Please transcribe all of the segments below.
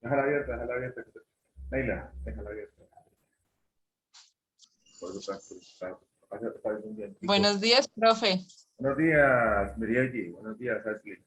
Déjala abierta. Neila, déjala abierta. Por eso está un vientico. Buenos días, profe. Buenos días, Miriam. Buenos días, Ashley.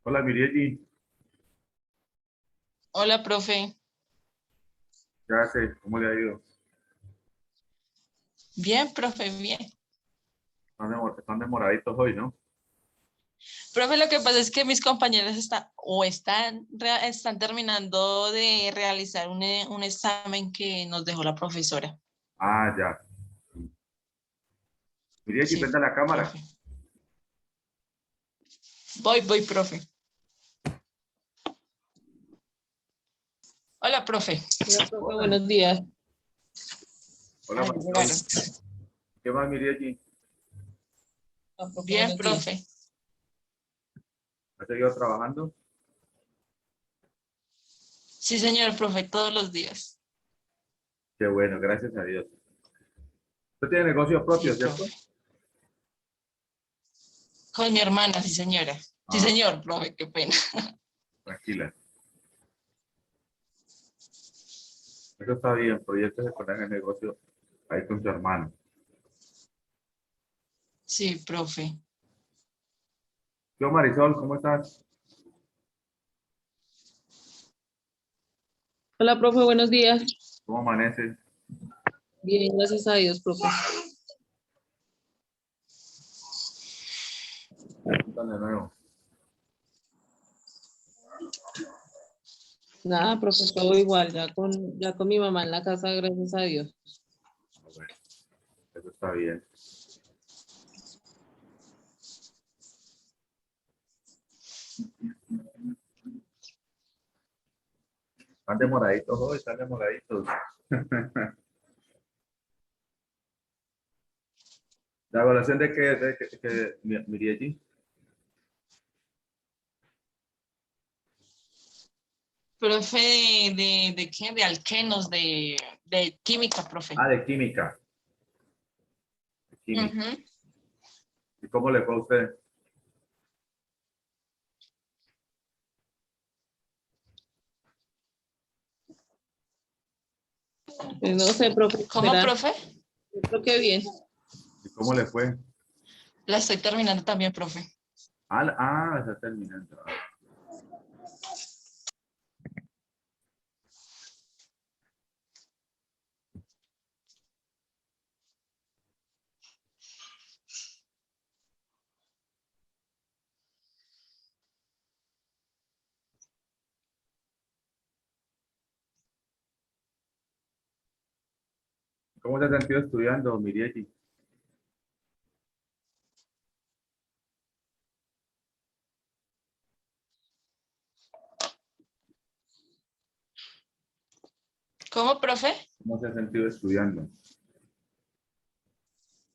Hola, Miriam. Hola, profe. ¿Qué hace? ¿Cómo le ha ido? Bien, profe, bien. Están demoraditos hoy, ¿no? Profe, lo que pasa es que mis compañeros están terminando de realizar un examen que nos dejó la profesora. Ah, ya. Miriam, Sí, prenda la cámara. profe. Voy, profe. Hola, profe. Hola, profe, Hola. buenos días. Hola, Ay, Marisol. claro. ¿Qué más, Miriam? Hola, profe, Bien, buenos días. profe. ¿Ha seguido trabajando? Sí, señor, profe, todos los días. Qué bueno, gracias a Dios. Usted tiene negocio Sí, propio, ¿cierto? profe. Con mi hermana, sí, señora. Sí, Ah, señor, profe, qué pena. tranquila. Eso está bien, proyectos de poner el negocio ahí con tu hermano. Sí, profe. Yo, Marisol, ¿cómo estás? Hola, profe, buenos días. ¿Cómo amaneces? Bien, gracias a Dios, profe. Cuéntame de nuevo. Nada, profe, todo igual, ya con mi mamá en la casa, gracias a Dios. Ah, bueno, eso está bien. Están demoraditos hoy, están demoraditos. ¿La evaluación de qué? Miriam? Profe, ¿de qué? De alquenos, de química, profe. Ah, de química. De química. Ujú. ¿Y cómo le fue a usted? No sé, profe. ¿Cómo, ¿Será? profe? Yo creo que bien. ¿Y cómo le fue? La estoy terminando también, profe. Está terminando. ¿Cómo se ha sentido estudiando, Mirieti? ¿Cómo, profe? ¿Cómo se ha sentido estudiando?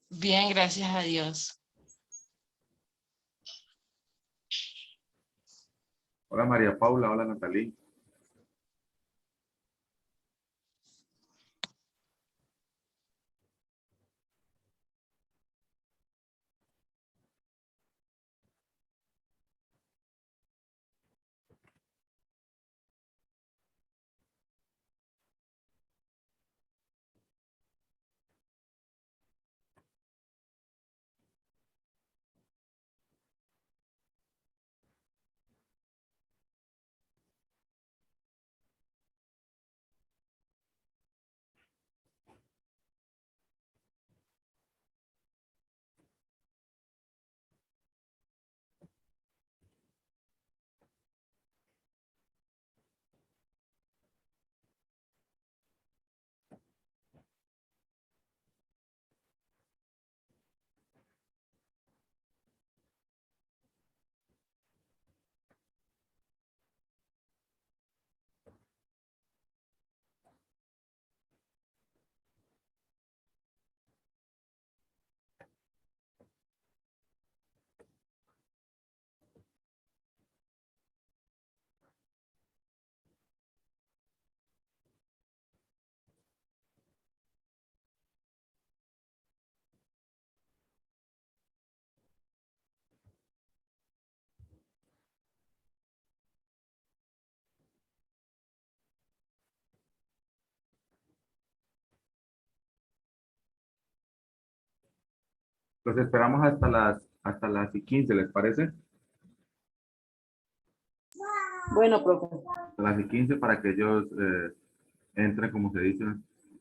Bien, gracias a Dios. Hola María Paula, hola Natalí. Los esperamos hasta las y 15, ¿les parece? Bueno, profe. Hasta las y 15 para que ellos entren, como se dice,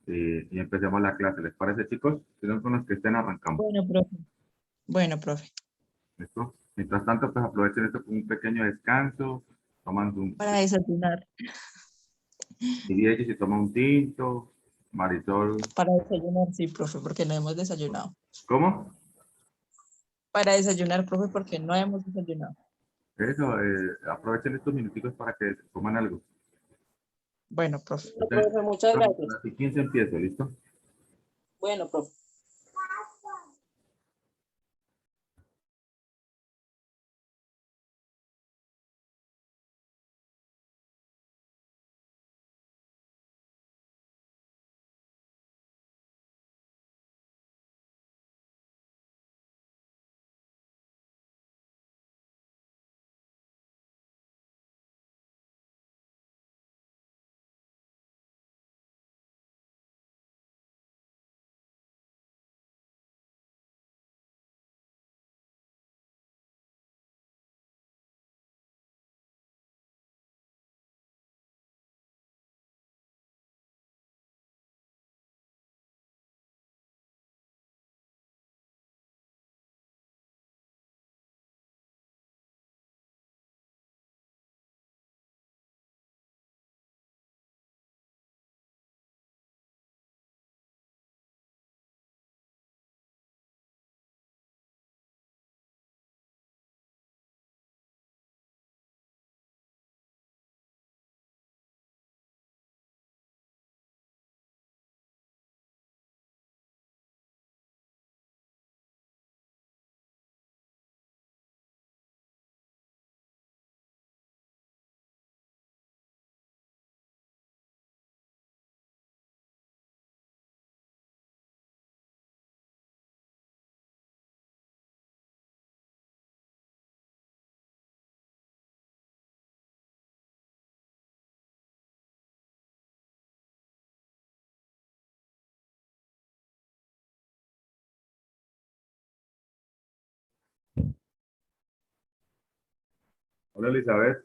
y empecemos la clase. ¿Les parece, chicos? Si no, con los que estén arrancamos. Bueno, profe. Bueno, profe. ¿Listo? Mientras tanto, pues aprovechen esto como un pequeño descanso, tomando un, Para desayunar. y Diego si toma un tinto, Marisol, Para desayunar, sí, profe, porque no hemos desayunado. ¿cómo? Para desayunar, profe, porque no hemos desayunado. Eso, aprovechen estos minutitos para que coman algo. Bueno, profe. Bueno, Entonces, profe, muchas a gracias. las y 15 empiezo, ¿listo? Bueno, profe. Hola Elizabeth,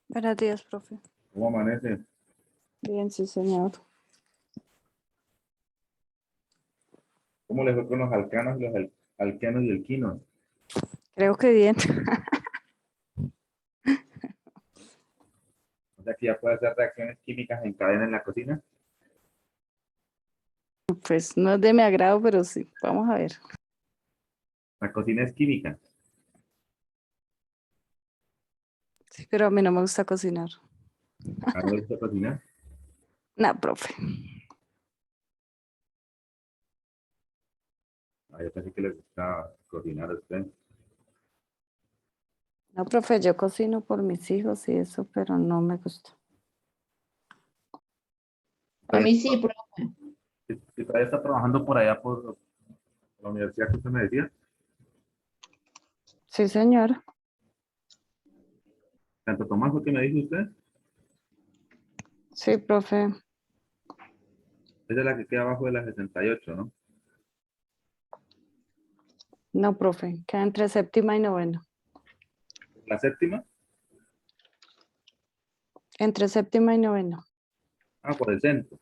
Buenos días, profe. ¿cómo amanece? Bien, sí, señor. ¿Cómo le fue con los alcanos, alquenos y alquinos? Creo que bien. O sea que ya puede hacer reacciones químicas en cadena en la cocina. Pues no es de mi agrado, pero sí. Vamos a ver. La cocina es química. Sí, pero a mí no me gusta cocinar. ¿A no le gusta cocinar? No, profe. Ah, yo pensé que le gusta cocinar a usted. No, profe, yo cocino por mis hijos y eso, pero no me gusta. A mí sí, Si todavía está trabajando por allá por la universidad que usted me decía, Sí, señor. Santo Tomás, ¿fue que me dijo usted? Sí, profe. Esa es la que queda abajo de la 68, ¿no? No, profe. Queda entre séptima y noveno. La séptima, Entre séptima y noveno. por el centro.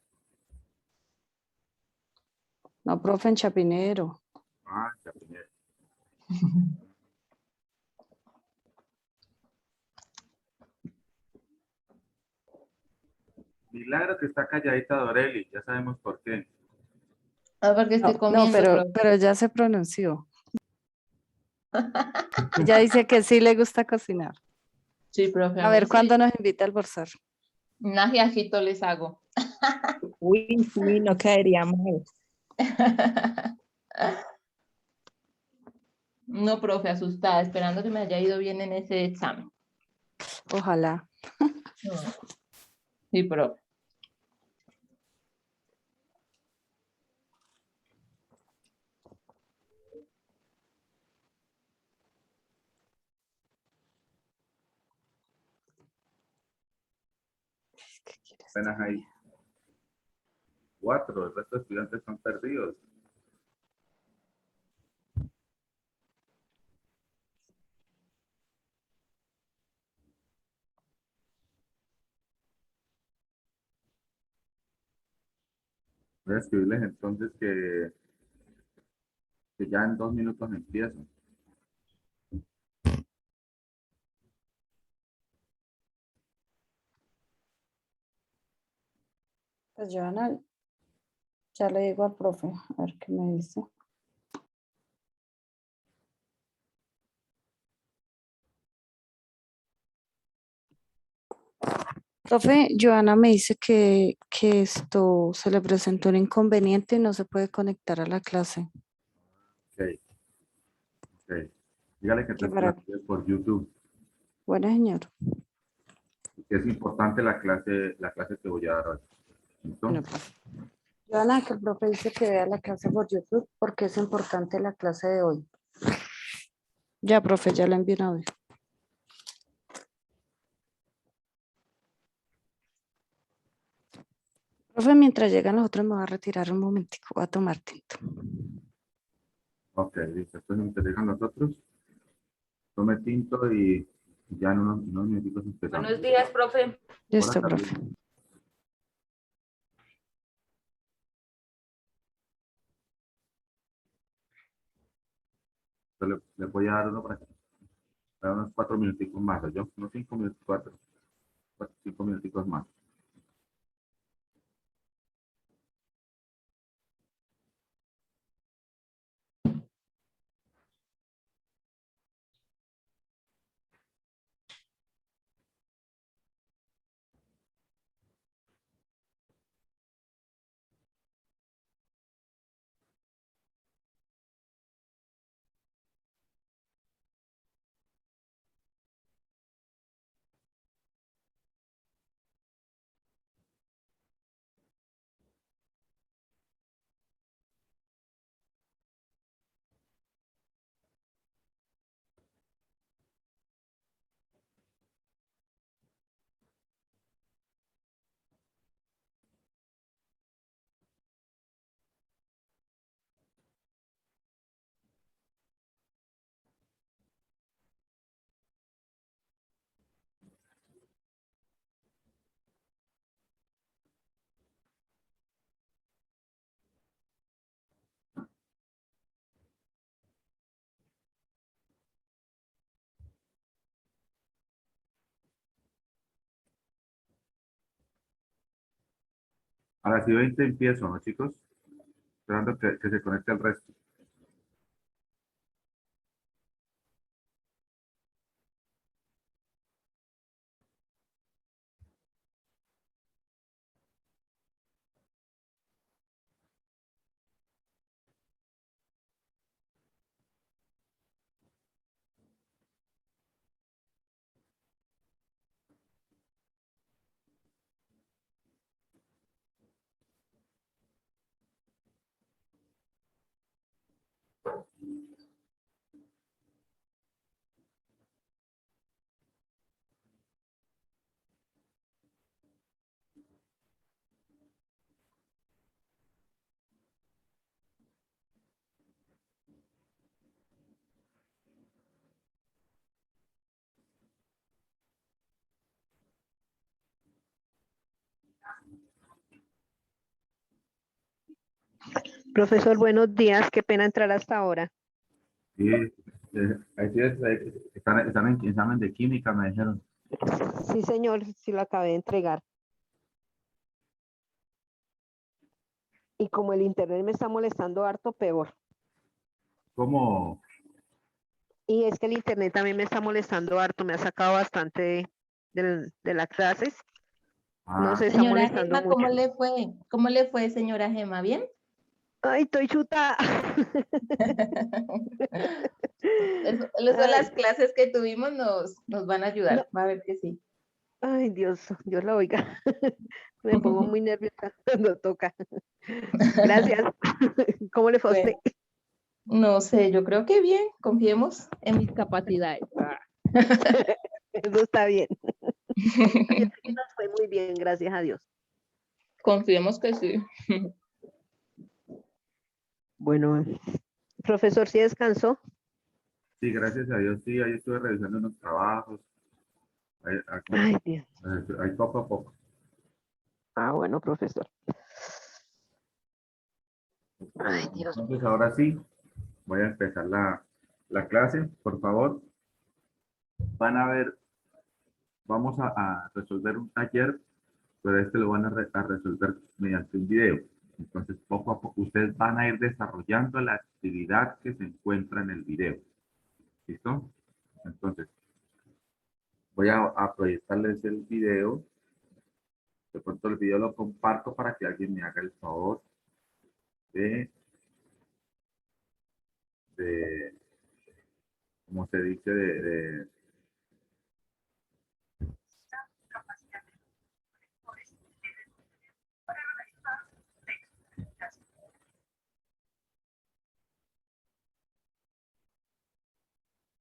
No, profe, en Chapinero. Ya primero. Milagro que está calladita Doreli, ya sabemos por qué. porque estoy No, no, comiendo, profe. pero ya se pronunció. Ella dice que sí le gusta cocinar. Sí, profe, a A mí ver, sí. ¿cuándo nos invita a almorzar? Un ajiacito les hago. Uy, sí, no caería mal. No, profe, asustada, esperando que me haya ido bien en ese examen. Ojalá. Mm. Sí, profe. ¿Qué quieres? Apenas hay 4, el resto de estudiantes están perdidos. Voy a escribirles entonces que ya en 2 minutos empiezo. Pues Joana, ya le digo al profe, a ver qué me dice. Profe, Joana me dice que esto se le presentó un inconveniente y no se puede conectar a la clase. Ok, ok. Dígale que Que entonces que la para, sigue por YouTube. bueno, señor. Que es importante la clase que voy a dar hoy. ¿Listo? Bueno, profe. Joana, que el profe dice que vea la clase por YouTube porque es importante la clase de hoy. Ya, profe, ya la envié una vez. Profe, mientras llegan los otros me voy a retirar un momentico, voy a tomar tinto. Ok, listo. Entonces mientras llegan los otros, tome tinto y ya en unos minutitos empezamos. Buenos días, profe. Buenas Listo, tardes. profe. Le voy a dar uno para unos 4 minuticos más, yo, unos 5 minutos, 5 minuticos más. A las 20 empiezo, ¿no, chicos? Esperando que se conecte el resto. Profesor, buenos días. Qué pena entrar hasta ahora. Sí, así es, están en examen de química, me dijeron. Sí, señor, sí lo acabé de entregar. Y como el internet me está molestando harto, peor. ¿Cómo? Y es que el internet también me está molestando harto, me ha sacado bastante de las clases. No Ah, se está Señora molestando Gema, ¿cómo mucho. le fue? ¿Cómo le fue, señora Gema? ¿Bien? Ay, estoy chuta. Eso, las Ay, clases que tuvimos nos van a no, ayudar. Va a ver que sí. ay, Dios la oiga. Me pongo muy nerviosa cuando toca. Gracias. ¿Cómo le fue a Bueno, usted? no sé, yo creo que bien. Confiemos en mis capacidades. Eso está bien. Ayer sí nos fue muy bien, gracias a Dios. Confiemos que sí. Bueno, profesor, ¿sí descansó? sí, gracias a Dios, sí, ahí estuve revisando unos trabajos, Ay, Dios. ahí poco a poco. Ah, bueno, profesor. Ay, Dios. Entonces, ahora sí, voy a empezar la clase, por favor. Van a ver, vamos a resolver un taller, pero este lo van a resolver mediante un video. Entonces, poco a poco, ustedes van a ir desarrollando la actividad que se encuentra en el video. ¿Listo? Entonces, voy a proyectarles el video. De pronto el video lo comparto para que alguien me haga el favor de, de ¿cómo se dice?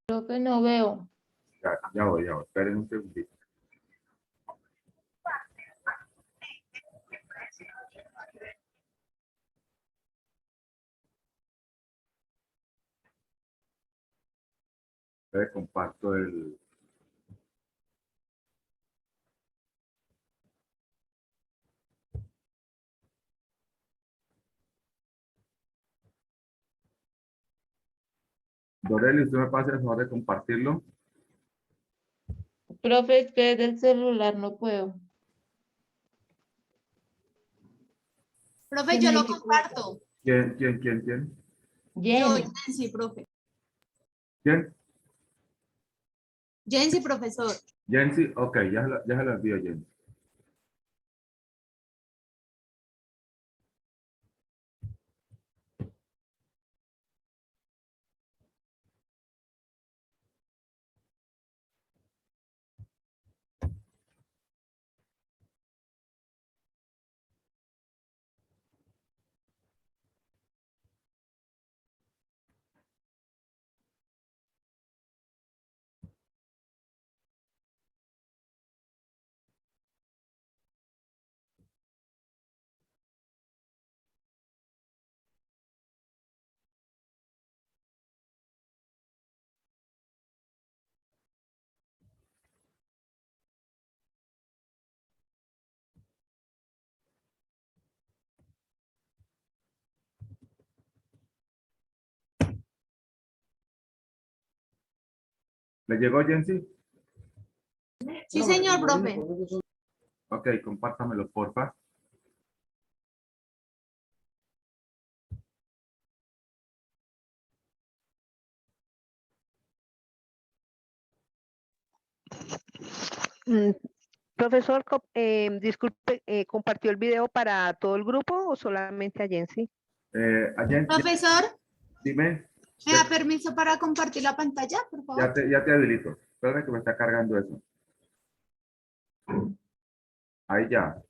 Creo que no veo. Ya voy, esperen un segundito. Comparto el... Doreli, ¿usted me pasa el favor de compartirlo? Profe, es que del celular no puedo. Profe, Se yo me lo dificulta. comparto. ¿Quién? Yo, Jenny. Jensi, profe. ¿Quién? Jensi, profesor. Jensi, ok, ya se lo envío, Jensi. ¿Le llegó, Jensi? Sí, señor, profe. Ok, compártamelo, porfa. Mm, Profesor, disculpe, ¿compartió el video para todo el grupo o solamente a Jensi? Allá, Profesor, dime, ¿me da permiso para compartir la pantalla, por favor? ya te habilito. Espérame que me está cargando eso. Ahí ya.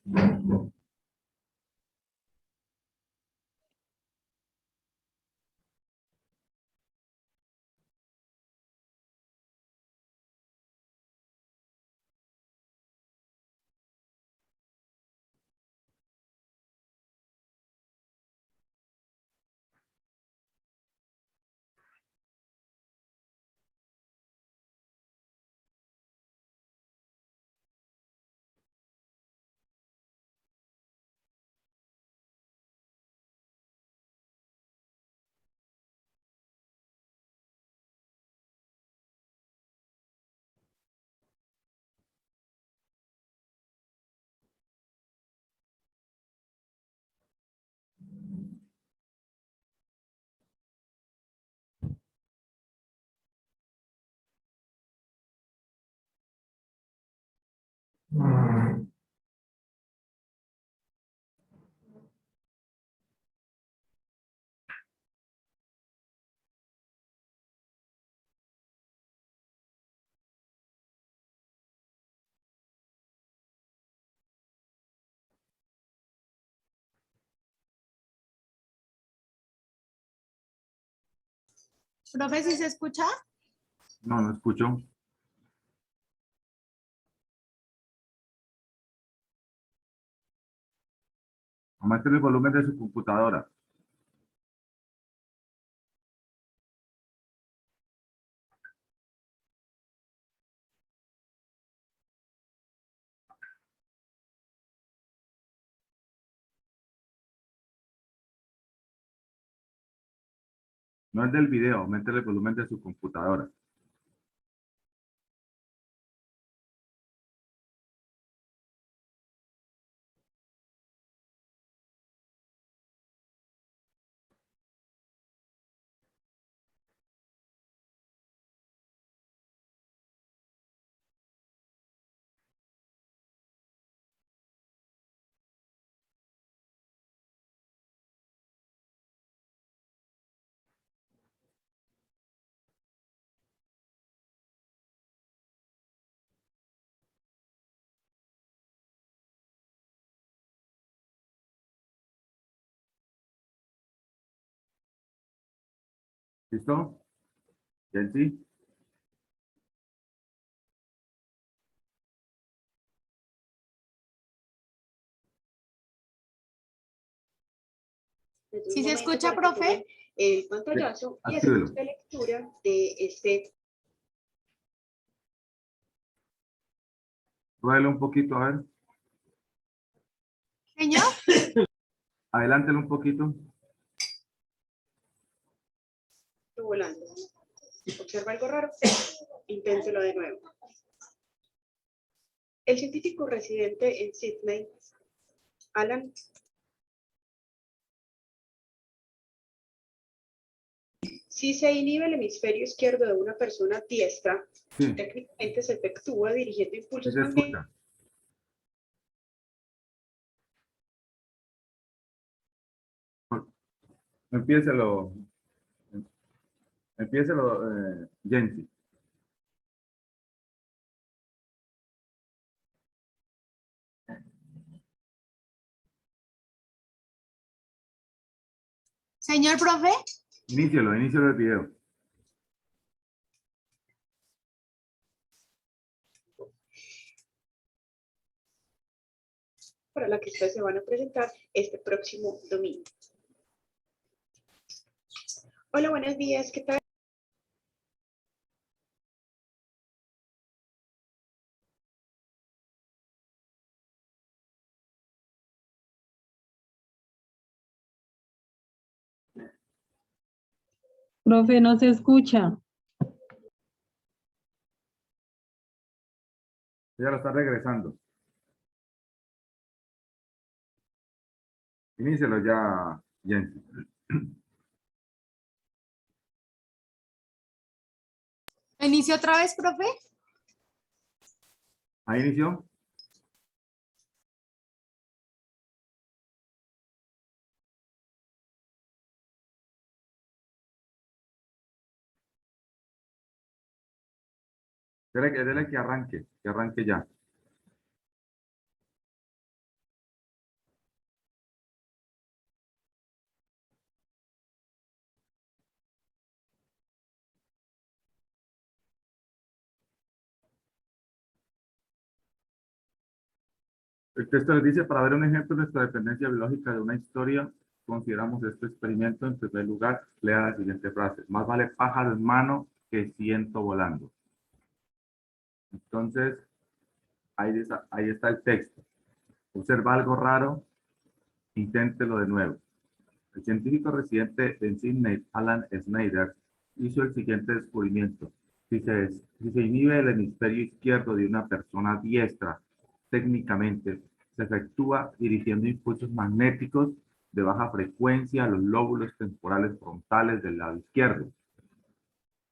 Profe, ¿sí se escucha? No, no escucho. Aumente el volumen de su computadora. No es del video, aumente el volumen de su computadora. ¿Listo? Jensi. ¿Sí se escucha, profe? El pantallazo y Actívelo. hacemos la lectura de este. Pruébelo un poquito, a ver. Señor, Adelántelo un poquito. Volando. Observa algo raro, inténtelo de nuevo. El científico residente en Sydney, Alan, si se inhibe el hemisferio izquierdo de una persona diestra, Sí, técnicamente se efectúa dirigiendo sí impulsos se magnéticos. escucha. Empiécelo. Empiécelo, Jensi. señor profe, Inícielo el video. Para la que ustedes se van a presentar este próximo domingo. Hola, buenos días, ¿qué tal? Profe, no se escucha. Ya lo está regresando. Inícielo ya, Jensi. ¿inicio otra vez, profe? Ahí inició. Dele que arranque ya. El texto les dice, para ver un ejemplo de nuestra dependencia biológica de una historia, consideramos este experimento. En primer lugar, lea la siguiente frase. Más vale pájaro en mano que ciento volando. Entonces, ahí está el texto. Observa algo raro, inténtelo de nuevo. El científico residente en Sydney, Alan Snyder, hizo el siguiente descubrimiento. Si se inhibe el hemisferio izquierdo de una persona diestra, técnicamente se efectúa dirigiendo impulsos magnéticos de baja frecuencia a los lóbulos temporales frontales del lado izquierdo.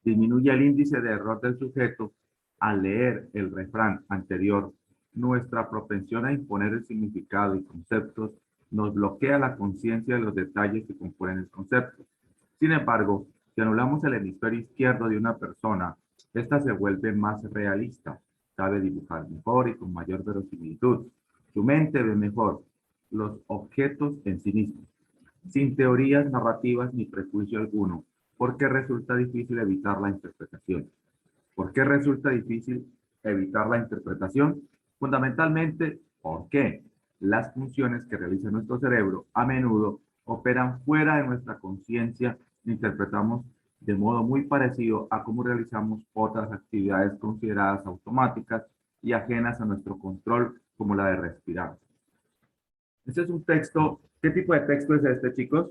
Disminuye el índice de error del sujeto al leer el refrán anterior. Nuestra propensión a imponer el significado y conceptos nos bloquea la conciencia de los detalles que componen el concepto. Sin embargo, si anulamos el hemisferio izquierdo de una persona, esta se vuelve más realista, sabe dibujar mejor y con mayor verosimilitud. Su mente ve mejor los objetos en sí mismos, sin teorías narrativas ni prejuicio alguno. ¿Por qué resulta difícil evitar la interpretación? ¿Por qué resulta difícil evitar la interpretación? Fundamentalmente, porque las funciones que realiza nuestro cerebro a menudo operan fuera de nuestra conciencia e interpretamos de modo muy parecido a cómo realizamos otras actividades consideradas automáticas y ajenas a nuestro control, como la de respirar. Este es un texto. ¿Qué tipo de texto es este, chicos?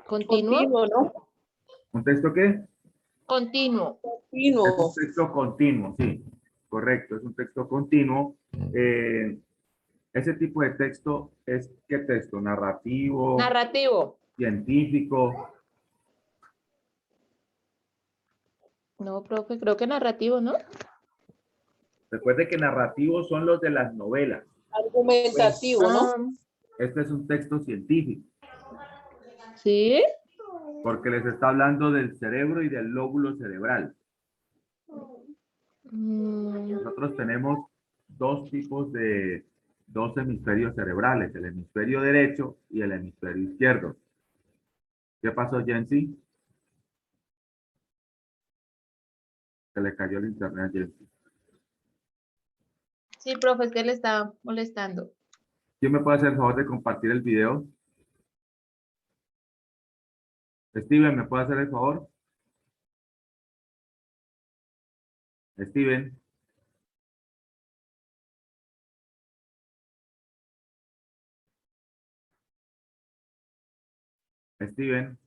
Continuo. Continuo, ¿no? ¿Un texto qué? Continuo. Es un Continuo. texto continuo, sí, correcto, es un texto continuo. Ese tipo de texto es, ¿qué texto? Narrativo, Narrativo. científico. No, profe, creo que narrativo, ¿no? Recuerde que narrativos son los de las novelas. Argumentativo, ¿no? Ah, Este es un texto científico, ¿sí? porque les está hablando del cerebro y del lóbulo cerebral. Mm, Nosotros tenemos dos hemisferios cerebrales, el hemisferio derecho y el hemisferio izquierdo. ¿Qué pasó, Jensi? Se le cayó el internet a Jensi. sí, profe, es que le estaba molestando. ¿Quién me puede hacer el favor de compartir el video? Steven, ¿me puede hacer el favor? Steven. Steven.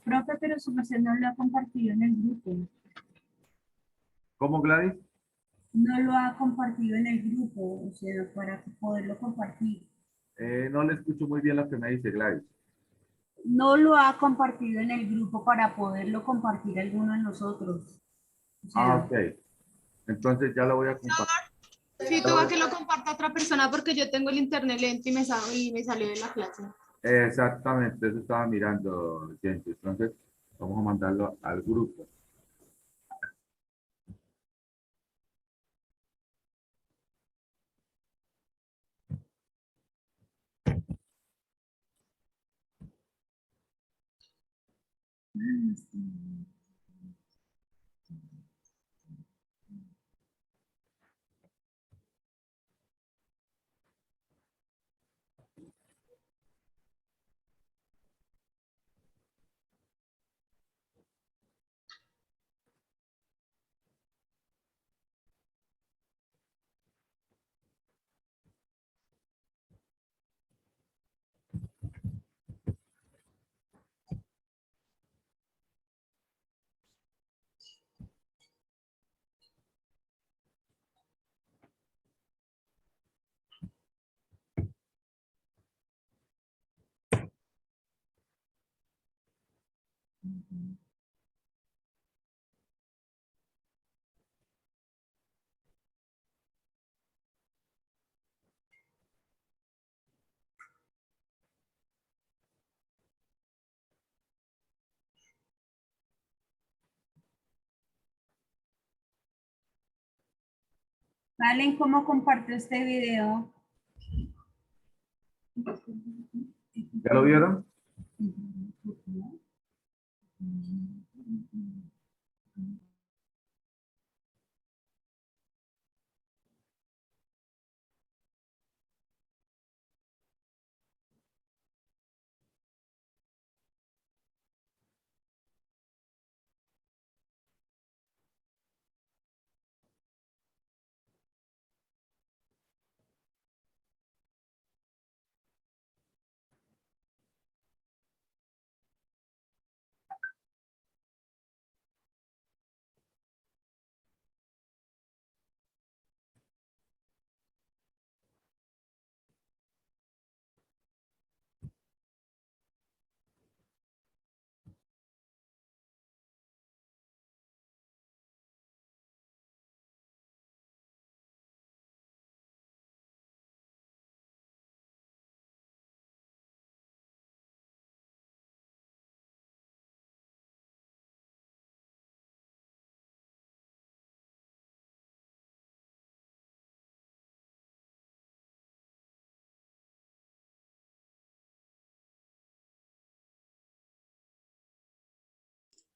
Profe, pero su merced no lo ha compartido en el grupo. ¿Cómo, Gladys? No lo ha compartido en el grupo, o sea, para poderlo compartir. No le escucho muy bien lo que me dice Gladys. No lo ha compartido en el grupo para poderlo compartir alguno de nosotros. O sea, Ok. Entonces ya lo voy a compartir. sí, tú vas que lo comparta otra persona porque yo tengo el internet lento y me salió de la clase. Exactamente, eso estaba mirando, Jensi. Entonces, vamos a mandarlo al grupo. Valen, ¿cómo comparto este video? ¿Ya lo vieron?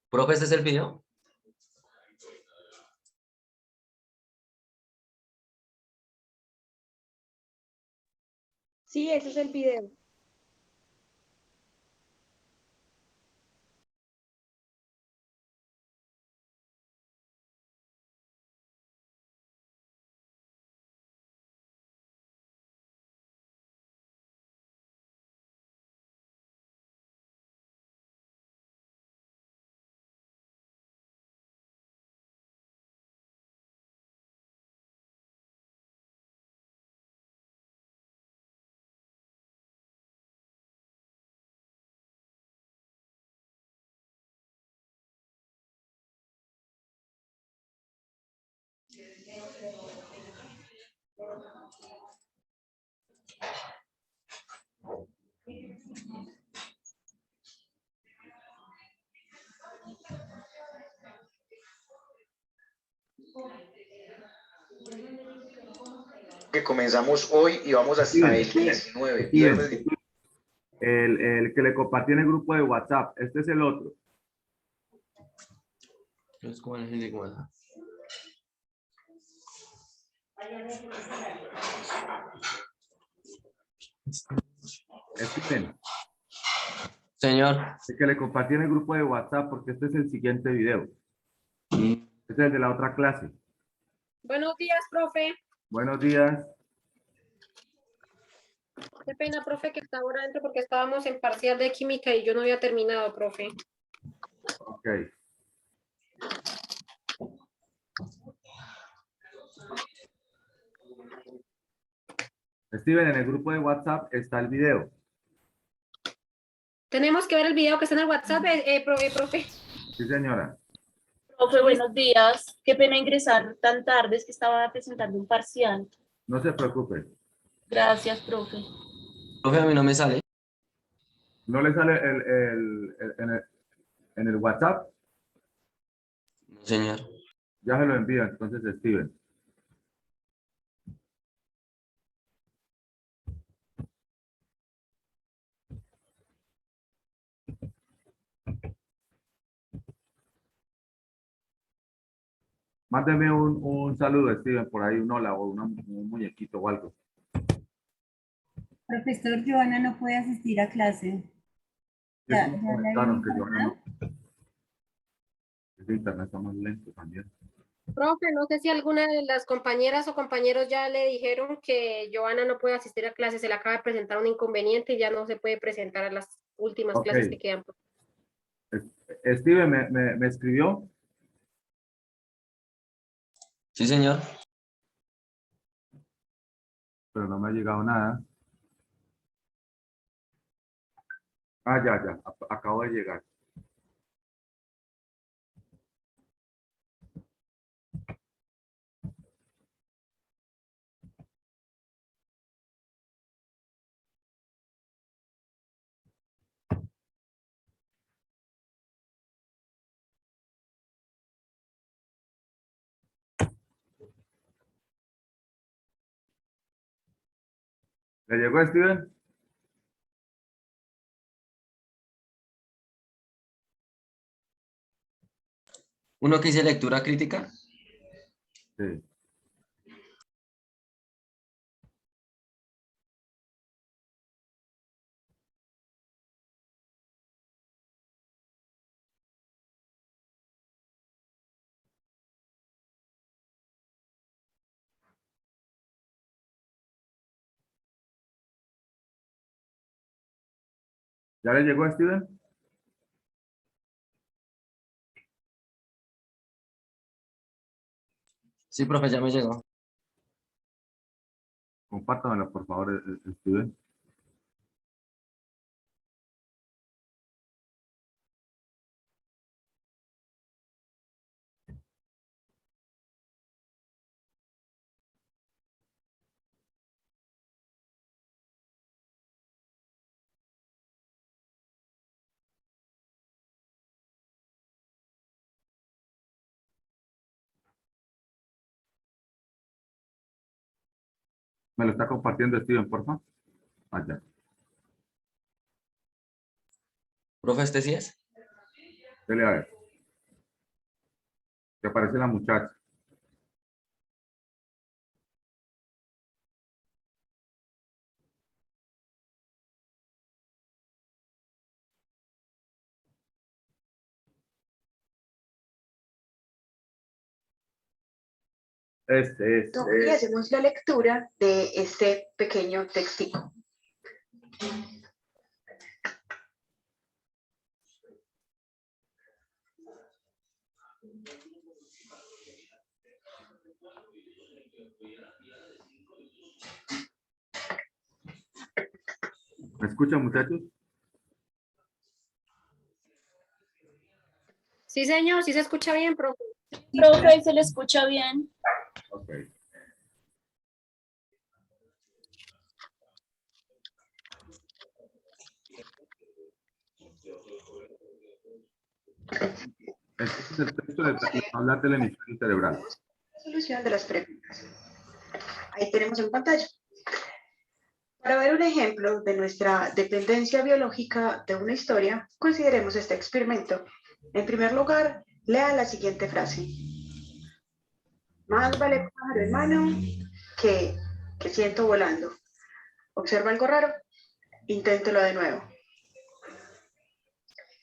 Profe, ¿este es el video? Sí, ese es el video. Que comenzamos hoy y vamos hasta el 19, viernes. Steven, el que le compartí en el grupo de WhatsApp, este es el otro. Es como la gente como esa. Steven, Señor. el que le compartí en el grupo de WhatsApp, porque este es el siguiente video. Este es el de la otra clase. Buenos días, profe. Buenos días. Qué pena, profe, que está ahora dentro porque estábamos en parcial de química y yo no había terminado, profe. Ok. Steven, en el grupo de WhatsApp está el video. Tenemos que ver el video que está en el WhatsApp, profe. Sí, señora. Profe, buenos días. Qué pena ingresar tan tarde, es que estaba presentando un parcial. No se preocupe. Gracias, profe. Profe, a mí no me sale. ¿No le sale en el WhatsApp? No, señor. Ya se lo envío, entonces, Steven. Mándeme un saludo, Steven, por ahí un hola o un muñequito o algo. Profesor, Joana no puede asistir a clase. Eso Ya, me ya le comentaron que habían Joana no. informado. El internet está más lento también. Profe, no sé si alguna de las compañeras o compañeros ya le dijeron que Joana no puede asistir a clases, se le acaba de presentar un inconveniente y ya no se puede presentar a las últimas Ok. clases que quedan. Steven me escribió. Sí, señor. Pero no me ha llegado nada. Ah, ya. Acabo de llegar. ¿Le llegó a Steven? Uno que dice lectura crítica. Sí. ¿Ya le llegó a Steven? Sí, profe, ya me llegó. Compártamelo, por favor, Steven. ¿Me lo está compartiendo Steven, por favor? Allá. Profe, ¿este sí es? Dele a ver. Que aparece la muchacha. Y hacemos la lectura de este pequeño textico. ¿Me escuchan, muchachos? Sí, señor, sí se escucha bien, profe. Profe, se le escucha bien. Ok. Este es el texto de hablar del hemisferio cerebral. Solución de las preguntas. Ahí tenemos en pantalla. Para ver un ejemplo de nuestra dependencia biológica de una historia, consideremos este experimento. En primer lugar, lea la siguiente frase. Más vale pájaro en mano que ciento volando. ¿Observa algo raro? Inténtelo de nuevo.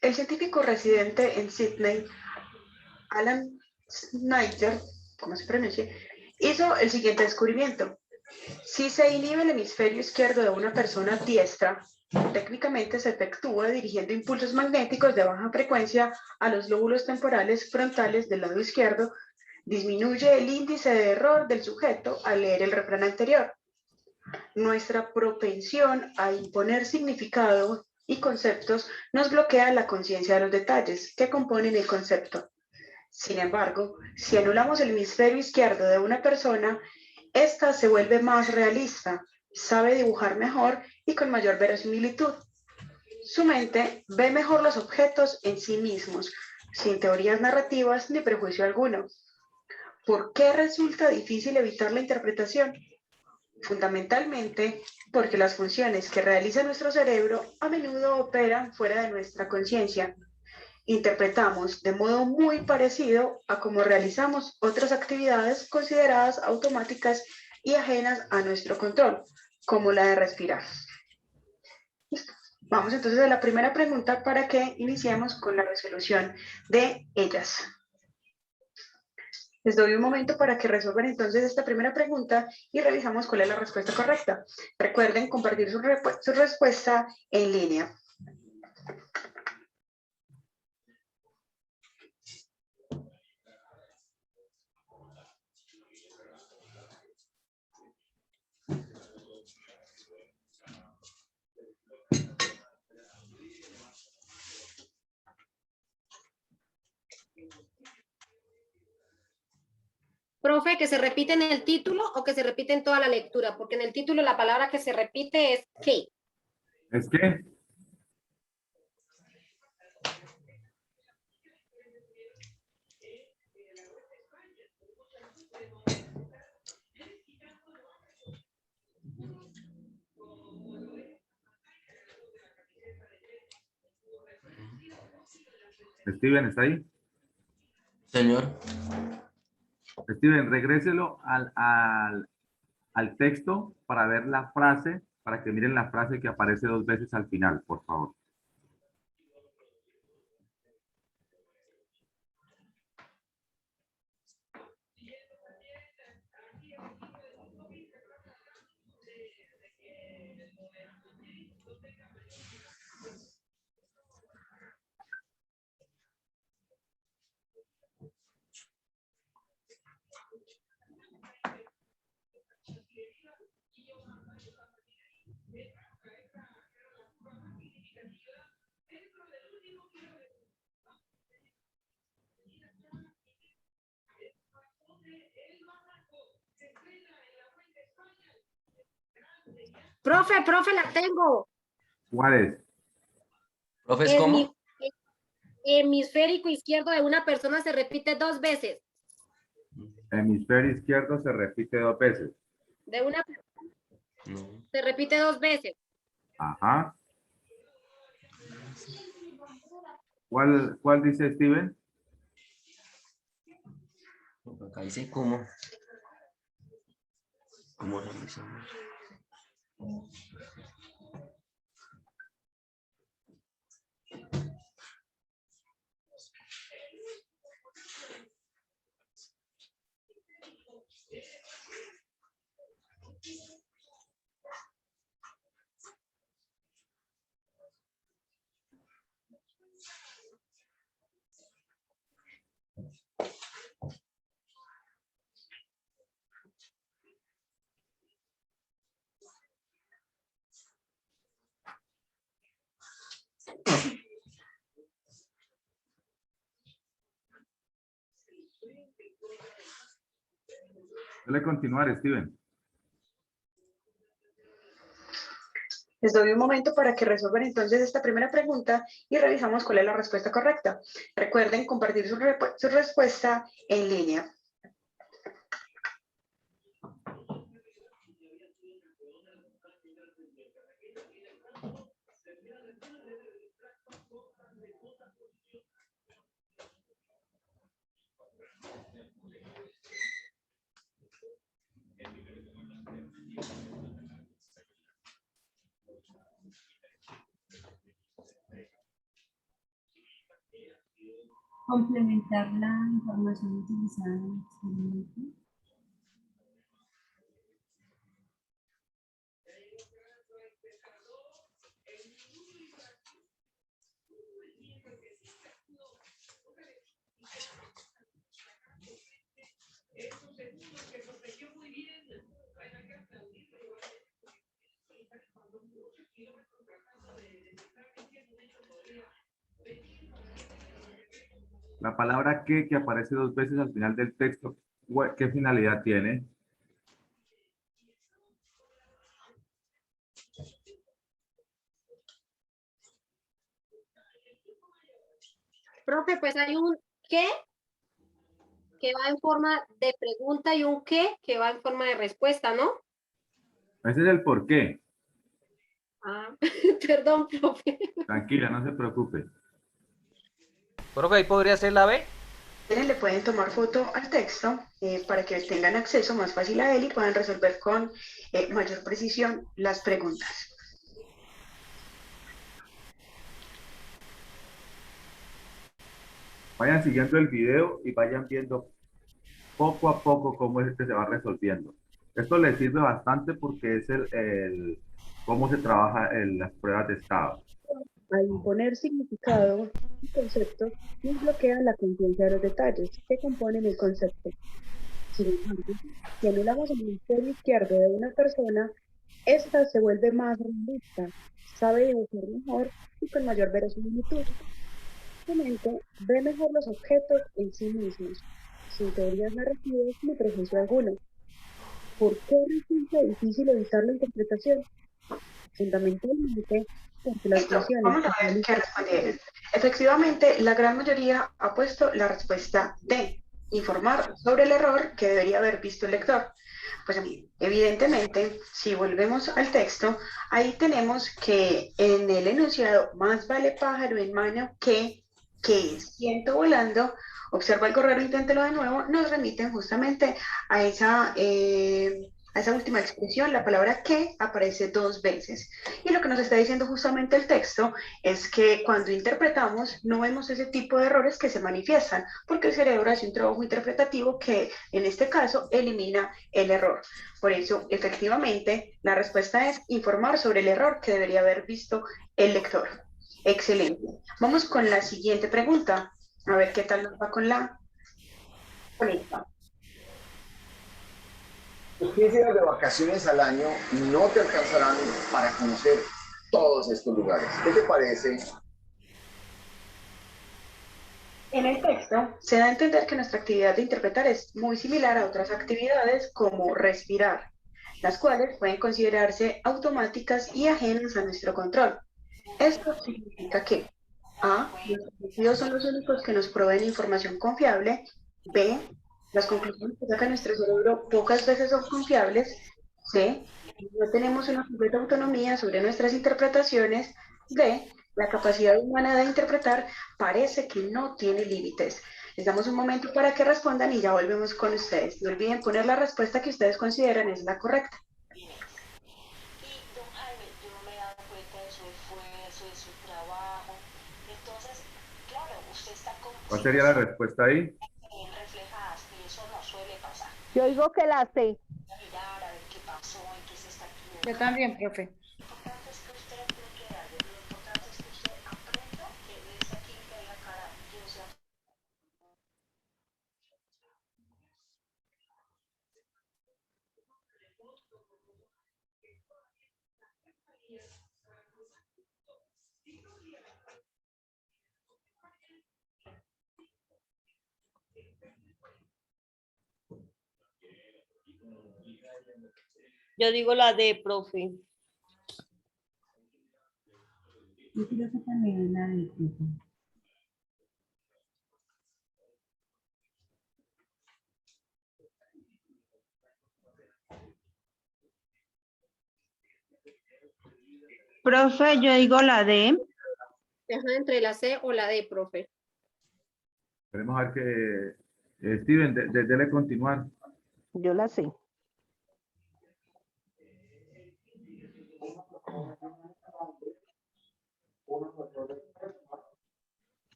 El científico residente en Sydney, Alan Snyder, ¿cómo se pronuncia?, hizo el siguiente descubrimiento. Si se inhibe el hemisferio izquierdo de una persona diestra, técnicamente se efectúa dirigiendo impulsos magnéticos de baja frecuencia a los lóbulos temporales frontales del lado izquierdo, disminuye el índice de error del sujeto al leer el refrán anterior. Nuestra propensión a imponer significado y conceptos nos bloquea la conciencia de los detalles que componen el concepto. Sin embargo, si anulamos el hemisferio izquierdo de una persona, esta se vuelve más realista, sabe dibujar mejor y con mayor verosimilitud. Su mente ve mejor los objetos en sí mismos, sin teorías narrativas ni prejuicio alguno. ¿Por qué resulta difícil evitar la interpretación? Fundamentalmente porque las funciones que realiza nuestro cerebro a menudo operan fuera de nuestra conciencia. Interpretamos de modo muy parecido a cómo realizamos otras actividades consideradas automáticas y ajenas a nuestro control, como la de respirar. Listo. Vamos entonces a la primera pregunta para que iniciemos con la resolución de ellas. Les doy un momento para que resuelvan entonces esta primera pregunta y revisamos cuál es la respuesta correcta. Recuerden compartir su respuesta en línea. Profe, ¿que se repite en el título o que se repite en toda la lectura? Porque en el título la palabra que se repite es key. ¿Es qué? Steven, ¿está ahí? Señor. Steven, regréselo al texto para ver la frase, para que miren la frase que aparece 2 veces al final, por favor. Profe, la tengo. ¿Cuál es? Profe, ¿es El cómo? hemisférico izquierdo de una persona se repite 2 veces. Hemisferio izquierdo se repite 2 veces. De una persona No. se repite 2 veces. Ajá. ¿Cuál dice Steven? Acá dice cómo. ¿Cómo realizamos? Dale continuar, Steven. Les doy un momento para que resuelvan entonces esta primera pregunta y revisamos cuál es la respuesta correcta. Recuerden compartir su respuesta en línea. Complementar la información utilizada en el experimento. La palabra que aparece 2 veces al final del texto, ¿qué finalidad tiene? Profe, pues hay un qué que va en forma de pregunta y un qué que va en forma de respuesta, ¿no? Ese es el por qué. Ah, perdón, profe. Tranquila, no se preocupe. Profe, ¿ahí podría ser la B? Le pueden tomar foto al texto para que tengan acceso más fácil a él y puedan resolver con mayor precisión las preguntas. Vayan siguiendo el video y vayan viendo poco a poco cómo es que se va resolviendo. Esto les sirve bastante porque es cómo se trabaja en las pruebas de estado. Al imponer significado y concepto, nos bloquea la conciencia de los detalles que componen el concepto. Sin embargo, si anulamos el hemisferio izquierdo de una persona, ésta se vuelve más realista, sabe dibujar mejor y con mayor verosimilitud. Su mente ve mejor los objetos en sí mismos, sin teorías narrativas ni prejuicio alguno. ¿Por qué resulta difícil evitar la interpretación? Fundamentalmente, porque las funciones... Vamos a ver qué respondieron. Efectivamente, la gran mayoría ha puesto la respuesta D, informar sobre el error que debería haber visto el lector. Pues evidentemente, si volvemos al texto, ahí tenemos que en el enunciado más vale pájaro en mano que que es siento volando, observa algo raro, inténtelo de nuevo, nos remiten justamente a esa última expresión. La palabra que aparece 2 veces. Y lo que nos está diciendo justamente el texto es que cuando interpretamos no vemos ese tipo de errores que se manifiestan, porque el cerebro hace un trabajo interpretativo que en este caso elimina el error. Por eso, efectivamente, la respuesta es informar sobre el error que debería haber visto el lector. Excelente. Vamos con la siguiente pregunta. A ver qué tal nos va con esta. Tus 15 días de vacaciones al año no te alcanzarán para conocer todos estos lugares. ¿Qué te parece? En el texto se da a entender que nuestra actividad de interpretar es muy similar a otras actividades como respirar, las cuales pueden considerarse automáticas y ajenas a nuestro control. Esto significa que A, los sentidos son los únicos que nos proveen información confiable. B, las conclusiones que saca nuestro cerebro pocas veces son confiables. C, no tenemos una completa autonomía sobre nuestras interpretaciones. D, la capacidad humana de interpretar parece que no tiene límites. Les damos un momento para que respondan y ya volvemos con ustedes. No olviden poner la respuesta que ustedes consideran es la correcta. ¿Cuál sería la respuesta ahí? Yo digo que la C. Yo también, profe. Yo digo la D, profe. Yo creo que también es la de profe. Profe, yo digo la D. Deja entre la C o la D, profe. Queremos ver que Steven, dele continuar. Yo la sé.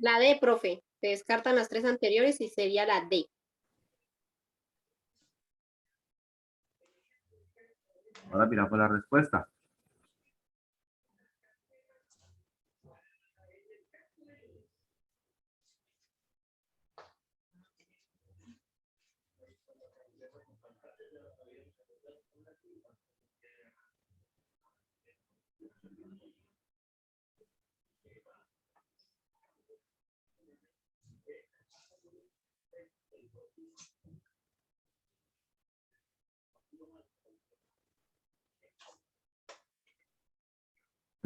La D, profe. Se descartan las 3 anteriores y sería la D. Ahora miramos la respuesta.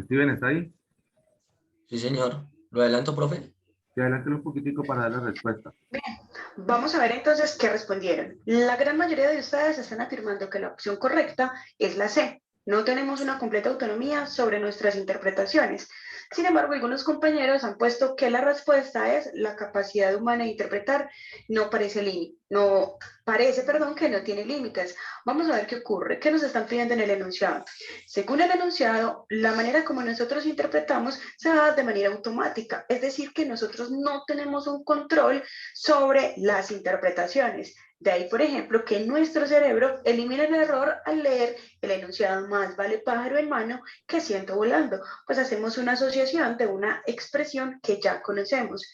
Steven, ¿está ahí? Sí, señor. ¿Lo adelanto, profe? Sí, adelántelo un poquitico para dar la respuesta. Vamos a ver entonces qué respondieron. La gran mayoría de ustedes están afirmando que la opción correcta es la C. No tenemos una completa autonomía sobre nuestras interpretaciones. Sin embargo, algunos compañeros han puesto que la respuesta es la capacidad humana de interpretar parece que no tiene límites. Vamos a ver qué ocurre. ¿Qué nos están pidiendo en el enunciado? Según el enunciado, la manera como nosotros interpretamos se da de manera automática. Es decir, que nosotros no tenemos un control sobre las interpretaciones. De ahí, por ejemplo, que nuestro cerebro elimina el error al leer el enunciado más vale pájaro en mano que ciento volando. Pues hacemos una asociación de una expresión que ya conocemos.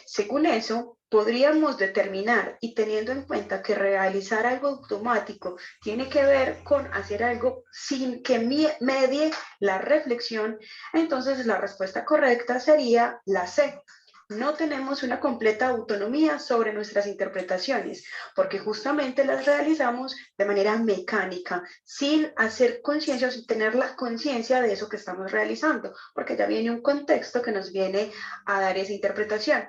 Según eso, podríamos determinar, y teniendo en cuenta que realizar algo automático tiene que ver con hacer algo sin que medie la reflexión, entonces la respuesta correcta sería la C. no tenemos una completa autonomía sobre nuestras interpretaciones, porque justamente las realizamos de manera mecánica, sin hacer conciencia o sin tener la conciencia de eso que estamos realizando, porque ya viene un contexto que nos viene a dar esa interpretación.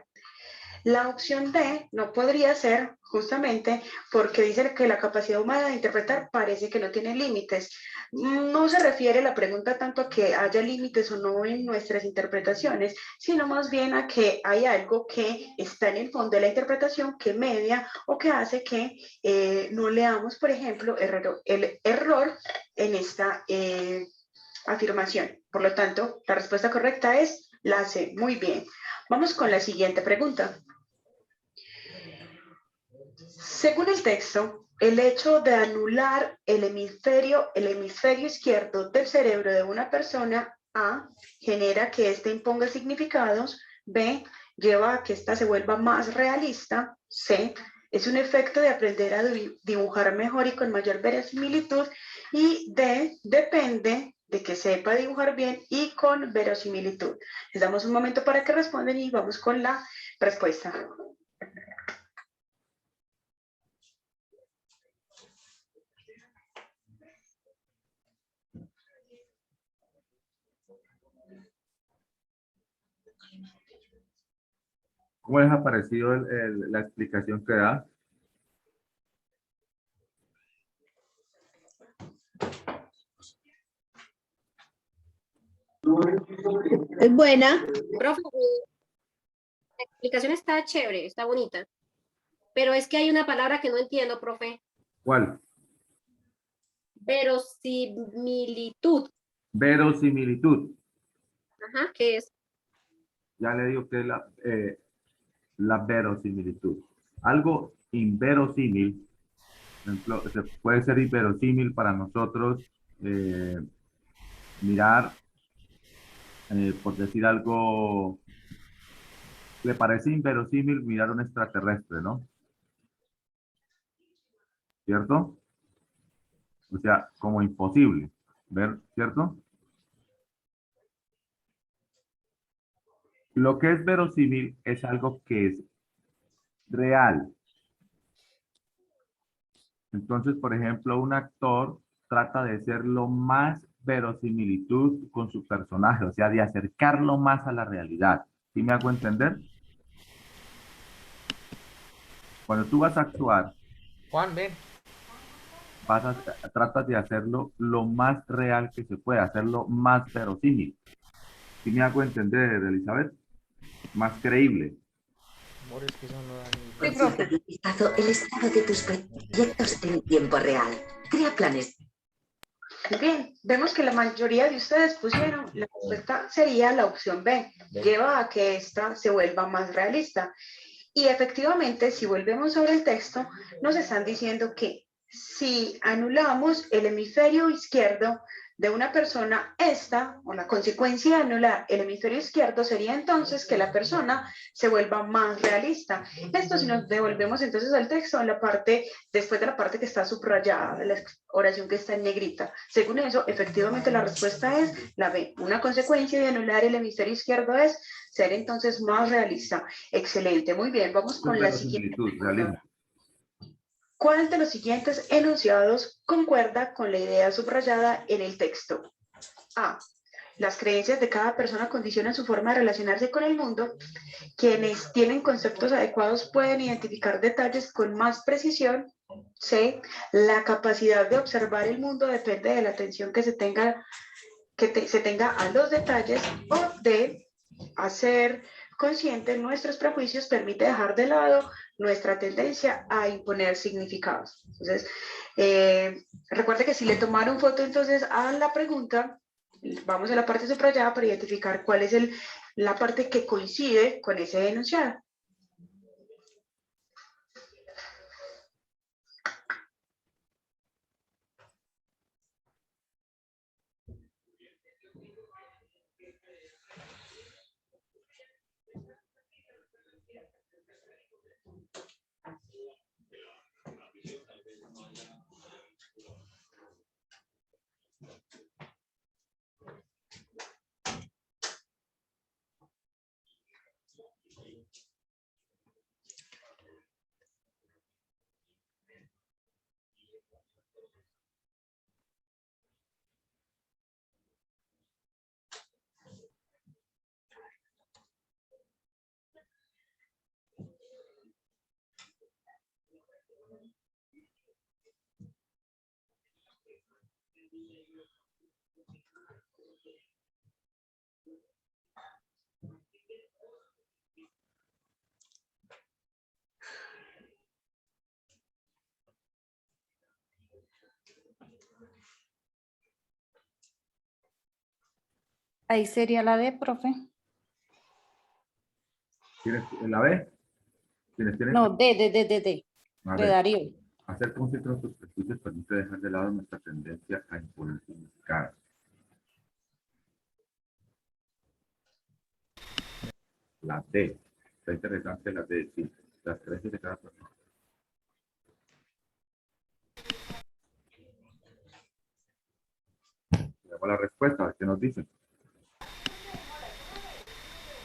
La opción D no podría ser justamente porque dice que la capacidad humana de interpretar parece que no tiene límites. No se refiere la pregunta tanto a que haya límites o no en nuestras interpretaciones, sino más bien a que hay algo que está en el fondo de la interpretación que media o que hace que no leamos, por ejemplo, el error en esta afirmación. Por lo tanto, la respuesta correcta es la C. Muy bien. Vamos con la siguiente pregunta. Según el texto, el hecho de anular el hemisferio izquierdo del cerebro de una persona, A, genera que éste imponga significados, B, lleva a que ésta se vuelva más realista, C, es un efecto de aprender a dibujar mejor y con mayor verosimilitud, y D, depende de que sepa dibujar bien y con verosimilitud. Les damos un momento para que respondan y vamos con la respuesta. ¿Cómo les ha parecido la explicación que da? Es buena. Profe, la explicación está chévere, está bonita. Pero es que hay una palabra que no entiendo, profe. ¿Cuál? Verosimilitud. Verosimilitud. Ajá, ¿qué es? Ya le digo que es la verosimilitud. Algo inverosímil, por ejemplo, se puede ser inverosímil para nosotros mirar, por decir algo, le parece inverosímil mirar un extraterrestre, ¿no? ¿Cierto? O sea, como imposible ver, ¿cierto? Lo que es verosímil es algo que es real. Entonces, por ejemplo, un actor trata de ser lo más verosimilitud con su personaje, o sea, de acercarlo más a la realidad. ¿Sí me hago entender? Cuando tú vas a actuar, Juan, ven. tratas de hacerlo lo más real que se puede, hacerlo más verosímil. ¿Sí me hago entender, Elizabeth? Más creíble. Amor, es que eso no da ni- Consigue el estado de tus proyectos en tiempo real. Crea planes. Bien, vemos que la mayoría de ustedes pusieron, la respuesta sería la opción B, lleva a que esta se vuelva más realista. Y efectivamente, si volvemos sobre el texto, nos están diciendo que si anulamos el hemisferio izquierdo de una persona, o la consecuencia de anular el hemisferio izquierdo sería entonces que la persona se vuelva más realista. Esto si nos devolvemos entonces al texto, en la parte, después de la parte que está subrayada, de la oración que está en negrita. Según eso, efectivamente la respuesta es la B. Una consecuencia de anular el hemisferio izquierdo es ser entonces más realista. Excelente, muy bien. Vamos con la siguiente. Realismo. ¿Cuál de los siguientes enunciados concuerda con la idea subrayada en el texto? A. Las creencias de cada persona condicionan su forma de relacionarse con el mundo. Quienes tienen conceptos adecuados pueden identificar detalles con más precisión. C. La capacidad de observar el mundo depende de la atención que se tenga, se tenga a los detalles. O D. Hacer consciente nuestros prejuicios permite dejar de lado nuestra tendencia a imponer significados. Entonces, recuerde que si le tomaron foto entonces a la pregunta, vamos a la parte subrayada para identificar cuál es la parte que coincide con ese enunciado. Ahí sería la D, profe. ¿Tienes la B? ¿Tienes? No, D. A De ver. Darío. Hacer un ciclo de superficies permite dejar de lado nuestra tendencia a imponer significado. La D. Está interesante la D, sí. Las tres de cada persona. Veamos la respuesta, a ver qué nos dicen.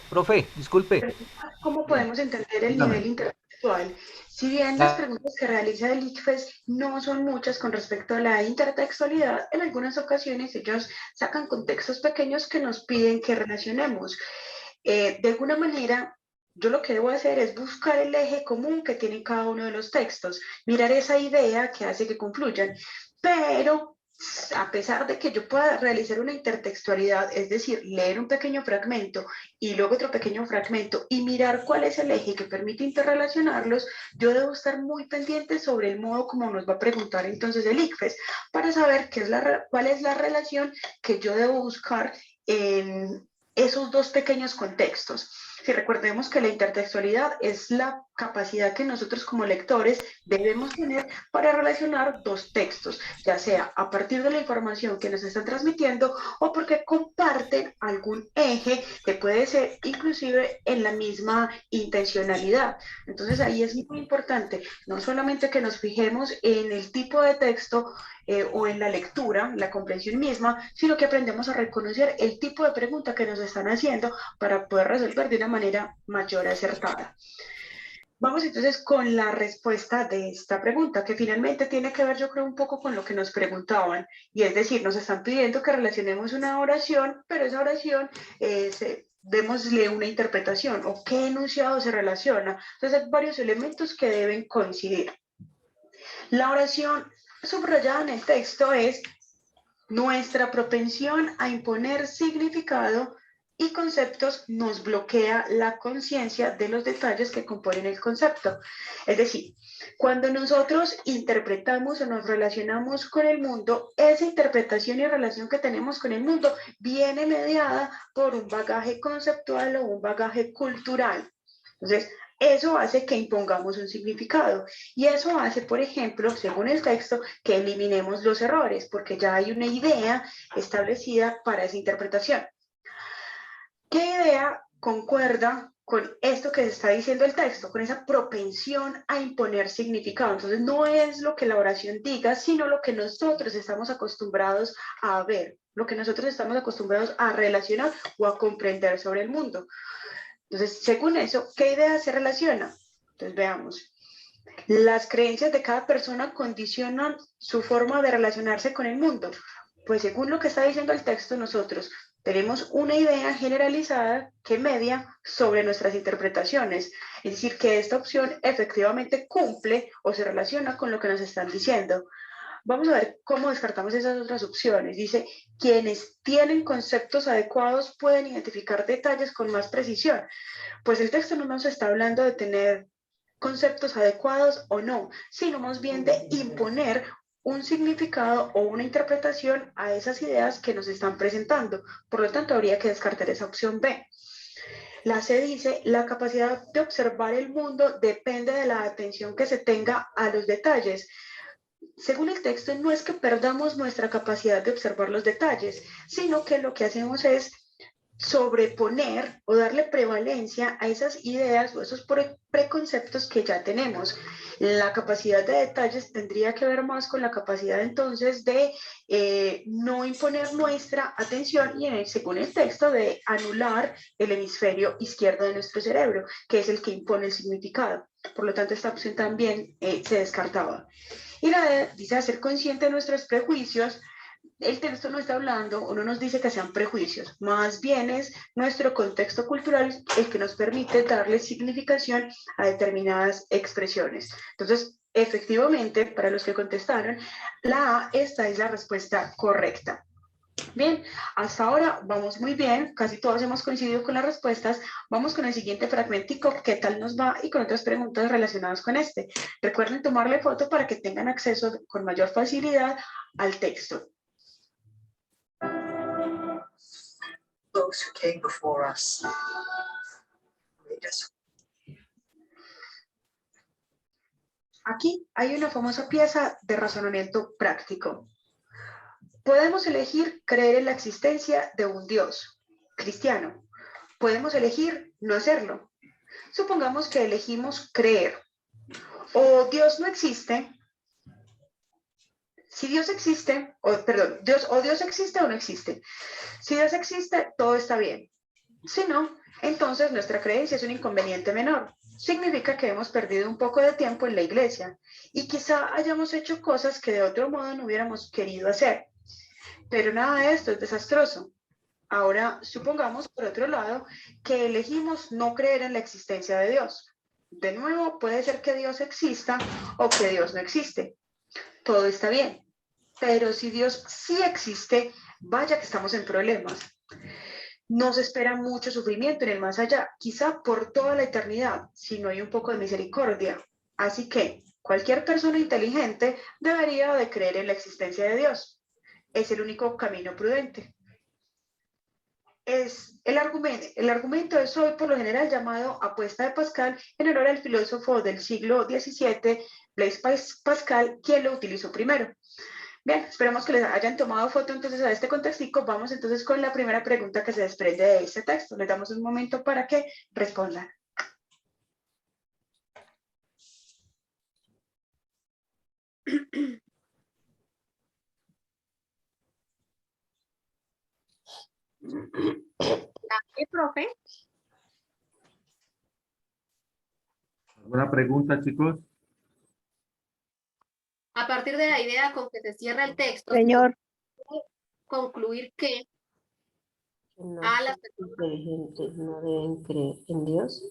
Profe, disculpe. ¿Cómo podemos entender el Dígame. nivel intertextual? Si bien las preguntas que realiza el ICFES no son muchas con respecto a la intertextualidad, en algunas ocasiones ellos sacan contextos pequeños que nos piden que relacionemos. De alguna manera, yo lo que debo hacer es buscar el eje común que tiene cada uno de los textos, mirar esa idea que hace que confluyan, pero a pesar de que yo pueda realizar una intertextualidad, es decir, leer un pequeño fragmento y luego otro pequeño fragmento y mirar cuál es el eje que permite interrelacionarlos, yo debo estar muy pendiente sobre el modo como nos va a preguntar entonces el ICFES para saber cuál es la relación que yo debo buscar en esos dos pequeños contextos. Si recordemos que la intertextualidad es la capacidad que nosotros como lectores debemos tener para relacionar dos textos, ya sea a partir de la información que nos están transmitiendo o porque comparten algún eje que puede ser inclusive en la misma intencionalidad. Entonces ahí es muy importante no solamente que nos fijemos en el tipo de texto o en la lectura, la comprensión misma, sino que aprendemos a reconocer el tipo de pregunta que nos están haciendo para poder resolver de una manera mayor acertada. Vamos entonces con la respuesta de esta pregunta, que finalmente tiene que ver, yo creo, un poco con lo que nos preguntaban, y es decir, nos están pidiendo que relacionemos una oración, pero esa oración démosle una interpretación, o qué enunciado se relaciona. Entonces hay varios elementos que deben coincidir. La oración subrayada en el texto es nuestra propensión a imponer significado y conceptos nos bloquea la conciencia de los detalles que componen el concepto. Es decir, cuando nosotros interpretamos o nos relacionamos con el mundo, esa interpretación y relación que tenemos con el mundo viene mediada por un bagaje conceptual o un bagaje cultural. Entonces, eso hace que impongamos un significado y eso hace, por ejemplo, según el texto, que eliminemos los errores porque ya hay una idea establecida para esa interpretación. ¿Qué idea concuerda con esto que se está diciendo el texto, con esa propensión a imponer significado? Entonces no es lo que la oración diga, sino lo que nosotros estamos acostumbrados a ver, lo que nosotros estamos acostumbrados a relacionar o a comprender sobre el mundo. Entonces, según eso, ¿qué idea se relaciona? Entonces, veamos. Las creencias de cada persona condicionan su forma de relacionarse con el mundo. Pues según lo que está diciendo el texto, nosotros tenemos una idea generalizada que media sobre nuestras interpretaciones. Es decir, que esta opción efectivamente cumple o se relaciona con lo que nos están diciendo. Vamos a ver cómo descartamos esas otras opciones. Dice, quienes tienen conceptos adecuados pueden identificar detalles con más precisión. Pues el texto no nos está hablando de tener conceptos adecuados o no, sino más bien de imponer un significado o una interpretación a esas ideas que nos están presentando. Por lo tanto, habría que descartar esa opción B. La C dice, la capacidad de observar el mundo depende de la atención que se tenga a los detalles. Según el texto, no es que perdamos nuestra capacidad de observar los detalles, sino que lo que hacemos es sobreponer o darle prevalencia a esas ideas o esos preconceptos que ya tenemos. La capacidad de detalles tendría que ver más con la capacidad entonces de no imponer nuestra atención y según el texto de anular el hemisferio izquierdo de nuestro cerebro, que es el que impone el significado. Por lo tanto, esta opción también se descartaba. Y la D dice ser consciente de nuestros prejuicios. El texto no está hablando o no nos dice que sean prejuicios, más bien es nuestro contexto cultural el que nos permite darle significación a determinadas expresiones. Entonces, efectivamente, para los que contestaron, esta es la respuesta correcta. Bien, hasta ahora vamos muy bien, casi todos hemos coincidido con las respuestas. Vamos con el siguiente fragmentico, ¿qué tal nos va? Y con otras preguntas relacionadas con este. Recuerden tomarle foto para que tengan acceso con mayor facilidad al texto. Those who came before us made us. Aquí hay una famosa pieza de razonamiento práctico. Podemos elegir creer en la existencia de un Dios cristiano. Podemos elegir no hacerlo. Supongamos que elegimos creer. O Dios no existe. Si Dios existe, Dios existe o no existe. Si Dios existe, todo está bien. Si no, entonces nuestra creencia es un inconveniente menor. Significa que hemos perdido un poco de tiempo en la iglesia y quizá hayamos hecho cosas que de otro modo no hubiéramos querido hacer. Pero nada de esto es desastroso. Ahora, supongamos, por otro lado, que elegimos no creer en la existencia de Dios. De nuevo, puede ser que Dios exista o que Dios no existe. Todo está bien. Pero si Dios sí existe, vaya que estamos en problemas. Nos espera mucho sufrimiento en el más allá, quizá por toda la eternidad, si no hay un poco de misericordia. Así que cualquier persona inteligente debería de creer en la existencia de Dios. Es el único camino prudente. El argumento es hoy por lo general llamado apuesta de Pascal en honor al filósofo del siglo XVII, Blaise Pascal, quien lo utilizó primero. Bien, esperamos que les hayan tomado foto entonces a este contextico. Vamos entonces con la primera pregunta que se desprende de este texto. Les damos un momento para que respondan. ¿Qué, profe? ¿Alguna pregunta, chicos? A partir de la idea con que se cierra el texto, Señor. concluir que Las personas inteligentes no deben creer en Dios.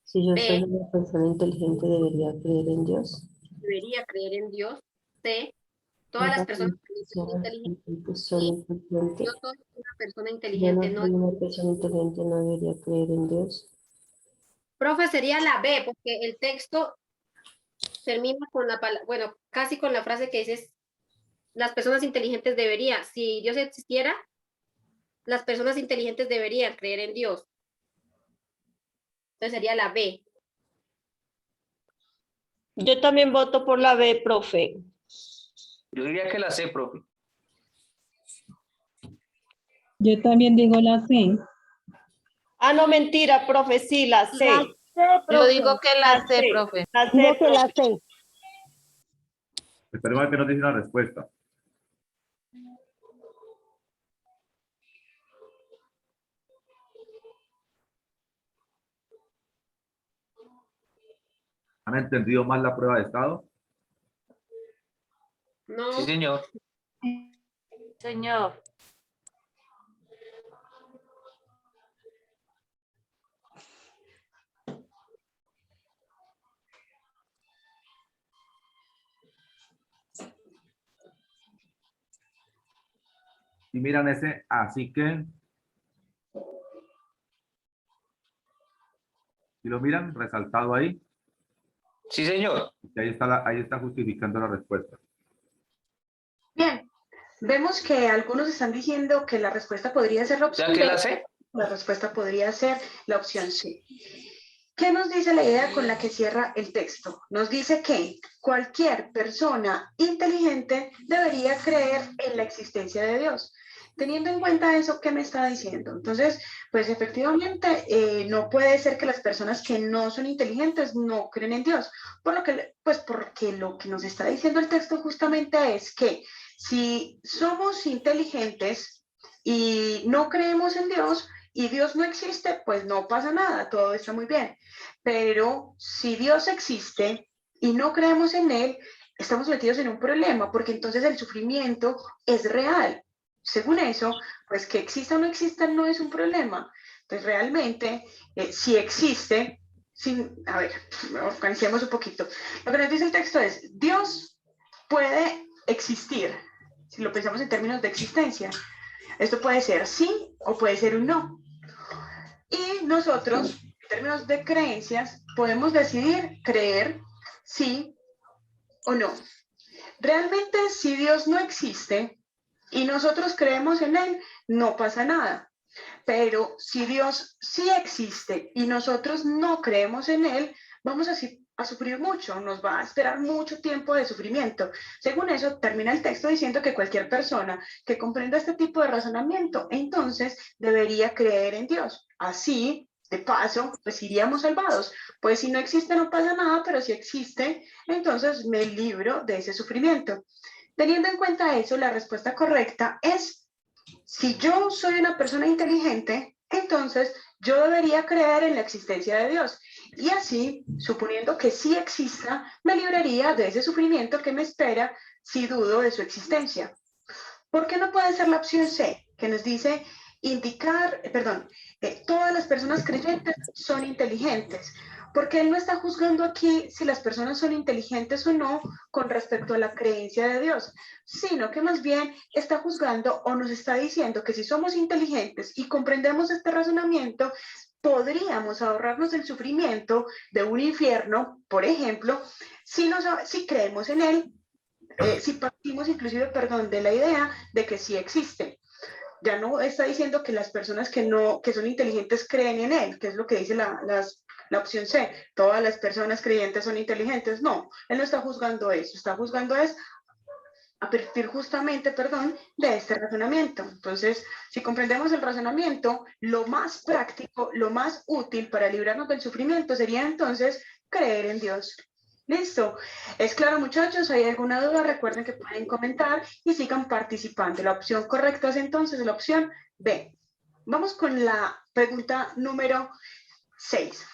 Si yo soy una persona inteligente, ¿debería creer en Dios? debería creer en Dios. C, todas las personas son inteligentes. Son inteligentes. Yo soy una persona Yo inteligente. no soy una persona inteligente, no debería creer en Dios. Profe, sería la B, porque el texto termina con la palabra, bueno, casi con la frase que dices, las personas inteligentes deberían, si Dios existiera, las personas inteligentes deberían creer en Dios. Entonces sería la B. Yo también voto por la B, profe. Yo diría que la C, profe. Yo también digo la C. Ah, no, mentira, profe, sí, la C. Yo digo que la C, profe. La C, Digo que la profe. C. Esperemos a que nos dice la respuesta. ¿Han entendido más la prueba de estado? No. Sí, señor. Señor. Y miran ese, así que... Si lo miran, resaltado ahí. Sí, señor. Y ahí está justificando la respuesta. Bien, vemos que algunos están diciendo que la respuesta podría ser la opción ¿Ya que B. la C? La respuesta podría ser la opción C. ¿Qué nos dice la idea con la que cierra el texto? Nos dice que cualquier persona inteligente debería creer en la existencia de Dios. Teniendo en cuenta eso, ¿qué me está diciendo? Entonces, pues efectivamente, no puede ser que las personas que no son inteligentes no creen en Dios. Porque lo que nos está diciendo el texto justamente es que si somos inteligentes y no creemos en Dios, y Dios no existe, pues no pasa nada, todo está muy bien. Pero si Dios existe y no creemos en Él, estamos metidos en un problema, porque entonces el sufrimiento es real. Según eso, pues que exista o no exista no es un problema. Entonces realmente, si existe, a ver, organicemos un poquito. Lo que nos dice el texto es, Dios puede existir, si lo pensamos en términos de existencia. Esto puede ser sí o puede ser un no. Y nosotros, en términos de creencias, podemos decidir creer sí o no. Realmente, si Dios no existe y nosotros creemos en Él, no pasa nada. Pero si Dios sí existe y nosotros no creemos en Él, vamos a sufrir mucho, nos va a esperar mucho tiempo de sufrimiento. Según eso, termina el texto diciendo que cualquier persona que comprenda este tipo de razonamiento, entonces debería creer en Dios. Así, de paso, pues iríamos salvados. Pues si no existe no pasa nada, pero si existe, entonces me libro de ese sufrimiento. Teniendo en cuenta eso, la respuesta correcta es: si yo soy una persona inteligente, entonces yo debería creer en la existencia de Dios. Y así, suponiendo que sí exista, me libraría de ese sufrimiento que me espera si dudo de su existencia. ¿Por qué no puede ser la opción C, que nos dice todas las personas creyentes son inteligentes? Porque él no está juzgando aquí si las personas son inteligentes o no con respecto a la creencia de Dios, sino que más bien está juzgando o nos está diciendo que si somos inteligentes y comprendemos este razonamiento, podríamos ahorrarnos el sufrimiento de un infierno, por ejemplo, si creemos en él, si partimos inclusive, de la idea de que sí existe. Ya no está diciendo que las personas que son inteligentes creen en él, que es lo que dice la opción C, todas las personas creyentes son inteligentes. No, él no está juzgando eso, está juzgando a partir justamente, de este razonamiento. Entonces, si comprendemos el razonamiento, lo más práctico, lo más útil para librarnos del sufrimiento sería entonces creer en Dios. Listo. ¿Es claro, muchachos? ¿Hay alguna duda? Recuerden que pueden comentar y sigan participando. La opción correcta es entonces la opción B. Vamos con la pregunta número 6.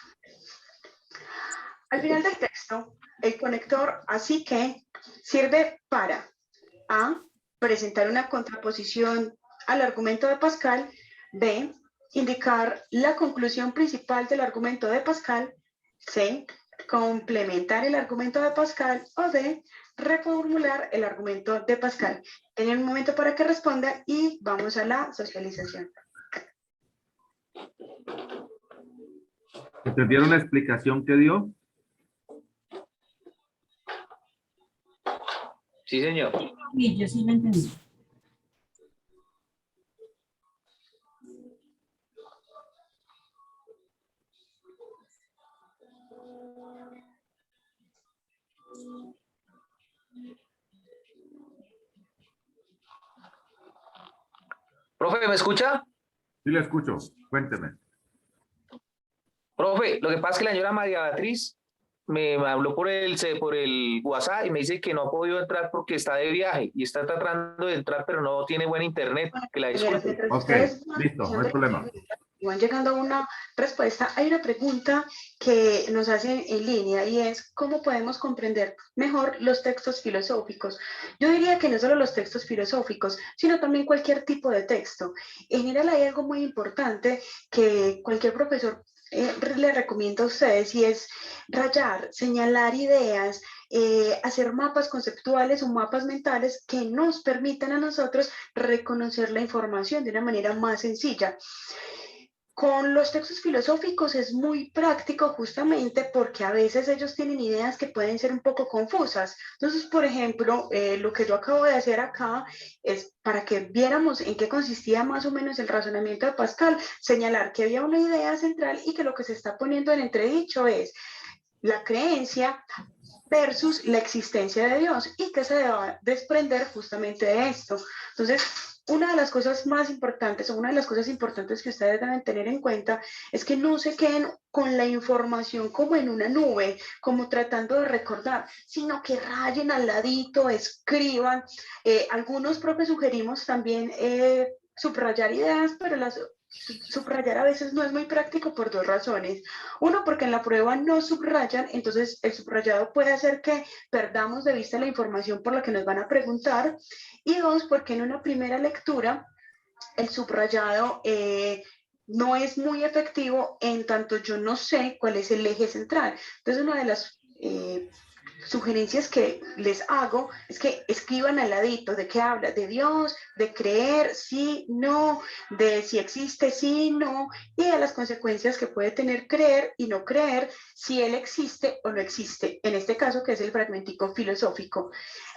Al final del texto, el conector así que sirve para A, presentar una contraposición al argumento de Pascal. B, indicar la conclusión principal del argumento de Pascal. C, complementar el argumento de Pascal. O D, reformular el argumento de Pascal. Tienen un momento para que responda y vamos a la socialización. ¿Entendieron la explicación que dio? Sí, señor. Sí, yo sí lo entendí. Profe, ¿me escucha? Sí, le escucho. Cuénteme. Profe, lo que pasa es que la señora María Beatriz me habló por el WhatsApp y me dice que no ha podido entrar porque está de viaje y está tratando de entrar, pero no tiene buen internet. Que la disculpe. Ok, listo, no hay problema. Y van llegando a una respuesta. Hay una pregunta que nos hacen en línea y es: ¿cómo podemos comprender mejor los textos filosóficos? Yo diría que no solo los textos filosóficos, sino también cualquier tipo de texto. En general hay algo muy importante que cualquier profesor le recomiendo a ustedes, y es rayar, señalar ideas, hacer mapas conceptuales o mapas mentales que nos permitan a nosotros reconocer la información de una manera más sencilla. Con los textos filosóficos es muy práctico justamente porque a veces ellos tienen ideas que pueden ser un poco confusas. Entonces, por ejemplo, lo que yo acabo de hacer acá es para que viéramos en qué consistía más o menos el razonamiento de Pascal, señalar que había una idea central y que lo que se está poniendo en entredicho es la creencia versus la existencia de Dios y que se deba desprender justamente de esto. Entonces, una de las cosas más importantes, o una de las cosas importantes que ustedes deben tener en cuenta es que no se queden con la información como en una nube, como tratando de recordar, sino que rayen al ladito, escriban. Algunos profes sugerimos también subrayar ideas, pero las subrayar a veces no es muy práctico por dos razones. Uno, porque en la prueba no subrayan, entonces el subrayado puede hacer que perdamos de vista la información por la que nos van a preguntar. Y dos, porque en una primera lectura el subrayado no es muy efectivo en tanto yo no sé cuál es el eje central. Entonces, una de las sugerencias que les hago es que escriban al ladito de qué habla, de Dios, de creer, sí, no, de si existe, sí, no, y de las consecuencias que puede tener creer y no creer, si él existe o no existe, en este caso que es el fragmentico filosófico.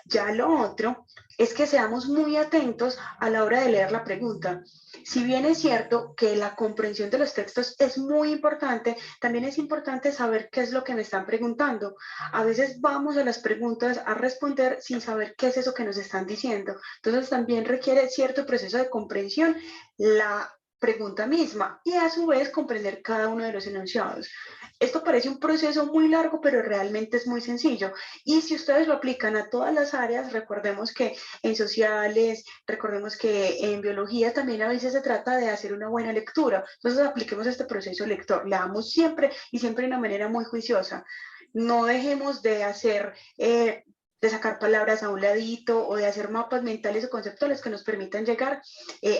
Ya lo otro es que seamos muy atentos a la hora de leer la pregunta. Si bien es cierto que la comprensión de los textos es muy importante, también es importante saber qué es lo que me están preguntando. A veces vamos a las preguntas a responder sin saber qué es eso que nos están diciendo. Entonces también requiere cierto proceso de comprensión la pregunta misma y a su vez comprender cada uno de los enunciados. Esto parece un proceso muy largo, pero realmente es muy sencillo. Y si ustedes lo aplican a todas las áreas, recordemos que en sociales, recordemos que en biología también a veces se trata de hacer una buena lectura. Entonces apliquemos este proceso lector. Leamos siempre y siempre de una manera muy juiciosa. No dejemos de hacer... de sacar palabras a un ladito o de hacer mapas mentales o conceptuales que nos permitan llegar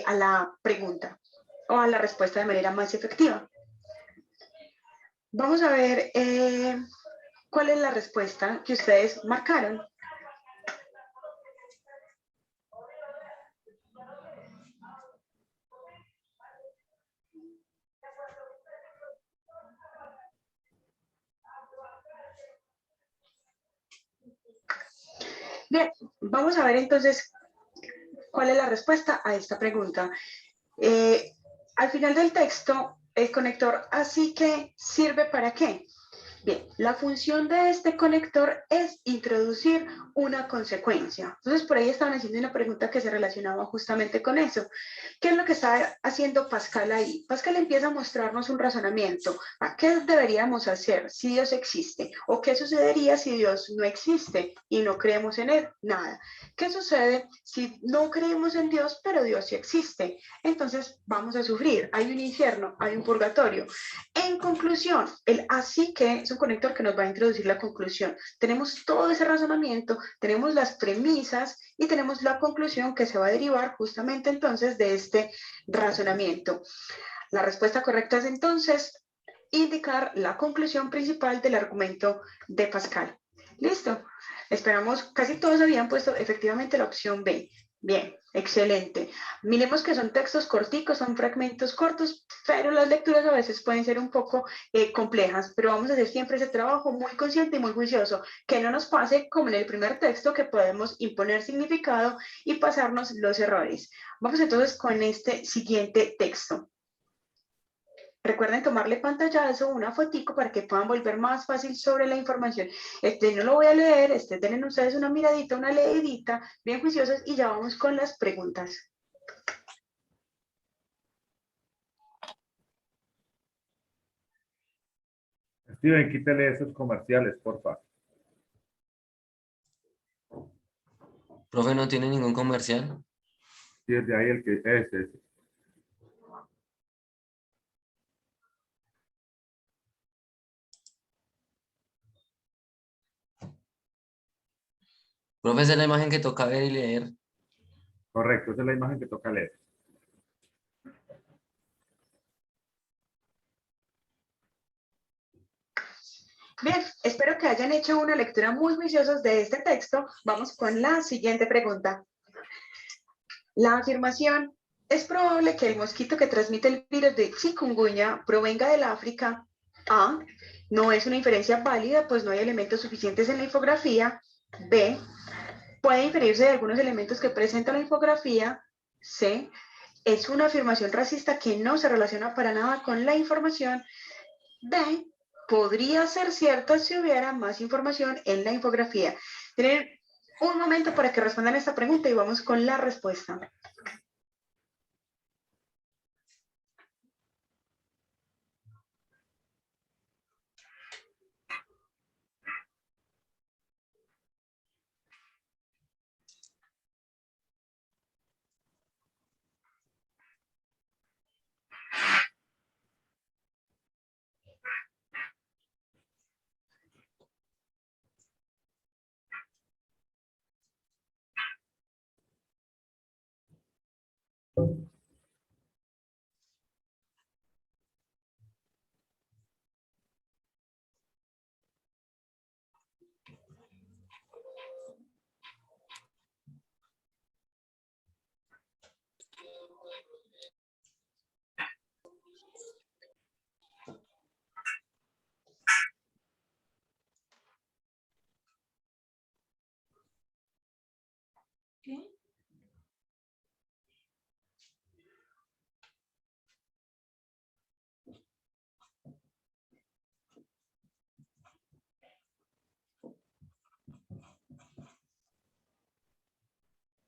a la pregunta o a la respuesta de manera más efectiva. Vamos a ver cuál es la respuesta que ustedes marcaron. Bien, vamos a ver entonces cuál es la respuesta a esta pregunta. Al final del texto, el conector así que sirve para qué. Bien, la función de este conector es introducir una consecuencia. Entonces, por ahí estaban haciendo una pregunta que se relacionaba justamente con eso. ¿Qué es lo que está haciendo Pascal ahí? Pascal empieza a mostrarnos un razonamiento. ¿Qué deberíamos hacer si Dios existe? ¿O qué sucedería si Dios no existe y no creemos en Él? Nada. ¿Qué sucede si no creemos en Dios, pero Dios sí existe? Entonces, vamos a sufrir. Hay un infierno, hay un purgatorio. En conclusión, el así que es un conector que nos va a introducir la conclusión. Tenemos todo ese razonamiento, tenemos las premisas y tenemos la conclusión que se va a derivar justamente entonces de este razonamiento. La respuesta correcta es entonces indicar la conclusión principal del argumento de Pascal. ¿Listo? Esperamos, casi todos habían puesto efectivamente la opción B. Bien, excelente. Miremos que son textos corticos, son fragmentos cortos, pero las lecturas a veces pueden ser un poco complejas, pero vamos a hacer siempre ese trabajo muy consciente y muy juicioso, que no nos pase como en el primer texto, que podemos imponer significado y pasarnos los errores. Vamos entonces con este siguiente texto. Recuerden tomarle pantallazo, una fotico para que puedan volver más fácil sobre la información. No lo voy a leer, tienen ustedes una miradita, una leidita, bien juiciosos y ya vamos con las preguntas. Steven, quítale esos comerciales, porfa. Profe, ¿no tiene ningún comercial? Sí, es de ahí el que es ese. Profe, esa es la imagen que toca ver y leer. Correcto, esa es la imagen que toca leer. Bien, espero que hayan hecho una lectura muy juiciosa de este texto. Vamos con la siguiente pregunta. La afirmación: ¿es probable que el mosquito que transmite el virus de chikungunya provenga del África? A. No es una inferencia válida, pues no hay elementos suficientes en la infografía. B. Puede inferirse de algunos elementos que presenta la infografía. C. Es una afirmación racista que no se relaciona para nada con la información. D. Podría ser cierta si hubiera más información en la infografía. Tienen un momento para que respondan esta pregunta y vamos con la respuesta.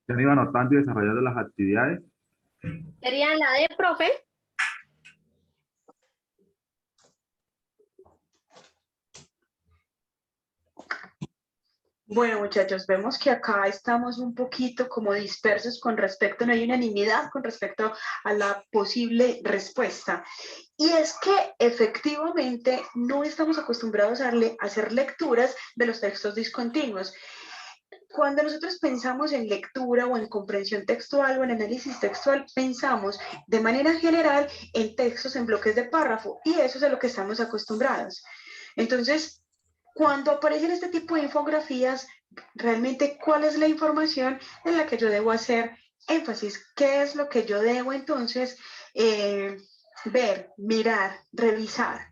¿Se han ido anotando y desarrollando las actividades? Sería la D, profe. Bueno, muchachos, vemos que acá estamos un poquito como dispersos con respecto, no hay unanimidad con respecto a la posible respuesta. Y es que efectivamente no estamos acostumbrados a hacer lecturas de los textos discontinuos. Cuando nosotros pensamos en lectura o en comprensión textual o en análisis textual, pensamos de manera general en textos en bloques de párrafo, y eso es a lo que estamos acostumbrados. Entonces, cuando aparecen este tipo de infografías, realmente, ¿cuál es la información en la que yo debo hacer énfasis? ¿Qué es lo que yo debo entonces ver, mirar, revisar?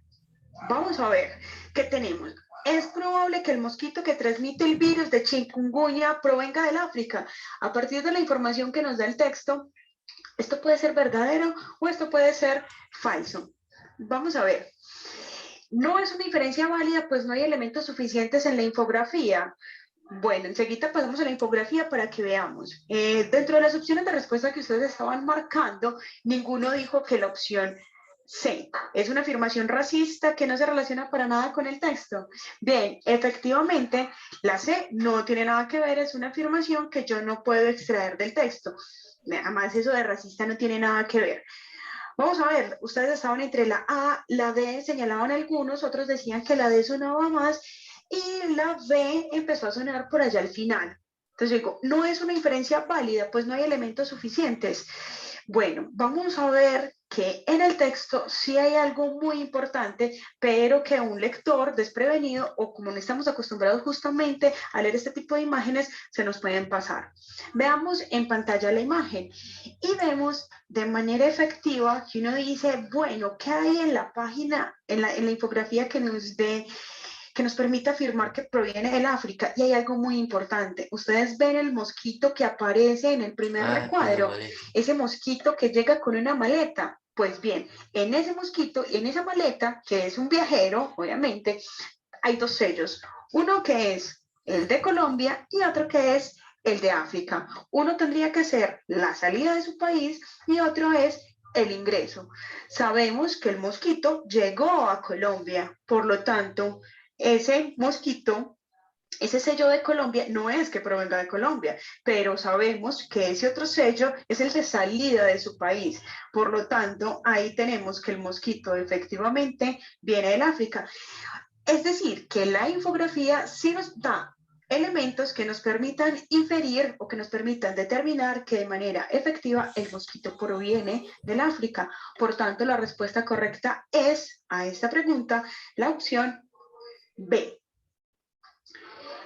Vamos a ver qué tenemos. Es probable que el mosquito que transmite el virus de chikungunya provenga del África. A partir de la información que nos da el texto, esto puede ser verdadero o esto puede ser falso. Vamos a ver. No es una inferencia válida, pues no hay elementos suficientes en la infografía. Bueno, enseguida pasamos a la infografía para que veamos. Dentro de las opciones de respuesta que ustedes estaban marcando, ninguno dijo que la opción C es una afirmación racista que no se relaciona para nada con el texto. Bien, efectivamente, la C no tiene nada que ver, es una afirmación que yo no puedo extraer del texto. Además, eso de racista no tiene nada que ver. Vamos a ver, ustedes estaban entre la A, la D, señalaban algunos, otros decían que la D sonaba más y la B empezó a sonar por allá al final. Entonces digo, no es una inferencia válida, pues no hay elementos suficientes. Bueno, vamos a ver que en el texto sí hay algo muy importante, pero que un lector desprevenido o como no estamos acostumbrados justamente a leer este tipo de imágenes, se nos pueden pasar. Veamos en pantalla la imagen y vemos de manera efectiva que uno dice, bueno, ¿qué hay en la página, en la infografía que nos permite afirmar que proviene del África? Y hay algo muy importante. Ustedes ven el mosquito que aparece en el primer recuadro, ese mosquito que llega con una maleta. Pues bien, en ese mosquito y en esa maleta, que es un viajero, obviamente, hay dos sellos. Uno que es el de Colombia y otro que es el de África. Uno tendría que ser la salida de su país y otro es el ingreso. Sabemos que el mosquito llegó a Colombia, por lo tanto, ese mosquito, ese sello de Colombia no es que provenga de Colombia, pero sabemos que ese otro sello es el de salida de su país. Por lo tanto, ahí tenemos que el mosquito efectivamente viene del África. Es decir, que la infografía sí nos da elementos que nos permitan inferir o que nos permitan determinar que de manera efectiva el mosquito proviene del África. Por tanto, la respuesta correcta es a esta pregunta la opción B.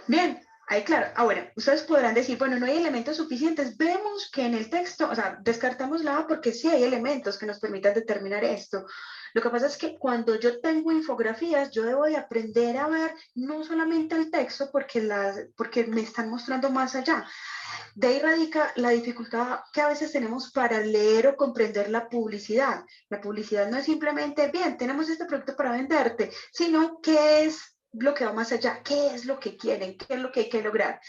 Bien, ahí claro. Ahora, ustedes podrán decir, bueno, no hay elementos suficientes. Vemos que en el texto, o sea, descartamos la A porque sí hay elementos que nos permitan determinar esto. Lo que pasa es que cuando yo tengo infografías, yo debo de aprender a ver no solamente el texto porque me están mostrando más allá. De ahí radica la dificultad que a veces tenemos para leer o comprender la publicidad. La publicidad no es simplemente, bien, tenemos este producto para venderte, sino qué es lo que va más allá, qué es lo que quieren, qué es lo que hay que lograr.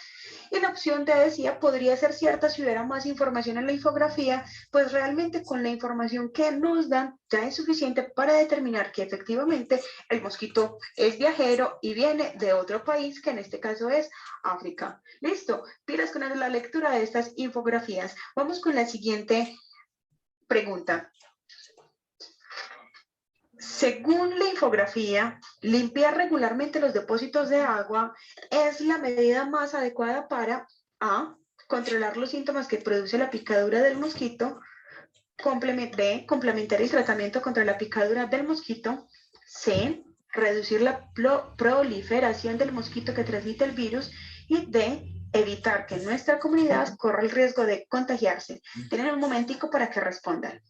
Y la opción te decía, podría ser cierta si hubiera más información en la infografía, pues realmente con la información que nos dan ya es suficiente para determinar que efectivamente el mosquito es viajero y viene de otro país, que en este caso es África. Listo, pilas con la lectura de estas infografías. Vamos con la siguiente pregunta. Según la infografía, limpiar regularmente los depósitos de agua es la medida más adecuada para A, controlar los síntomas que produce la picadura del mosquito, B, complementar el tratamiento contra la picadura del mosquito. C, reducir la proliferación del mosquito que transmite el virus. Y D, evitar que nuestra comunidad corra el riesgo de contagiarse. Tienen un momentico para que respondan.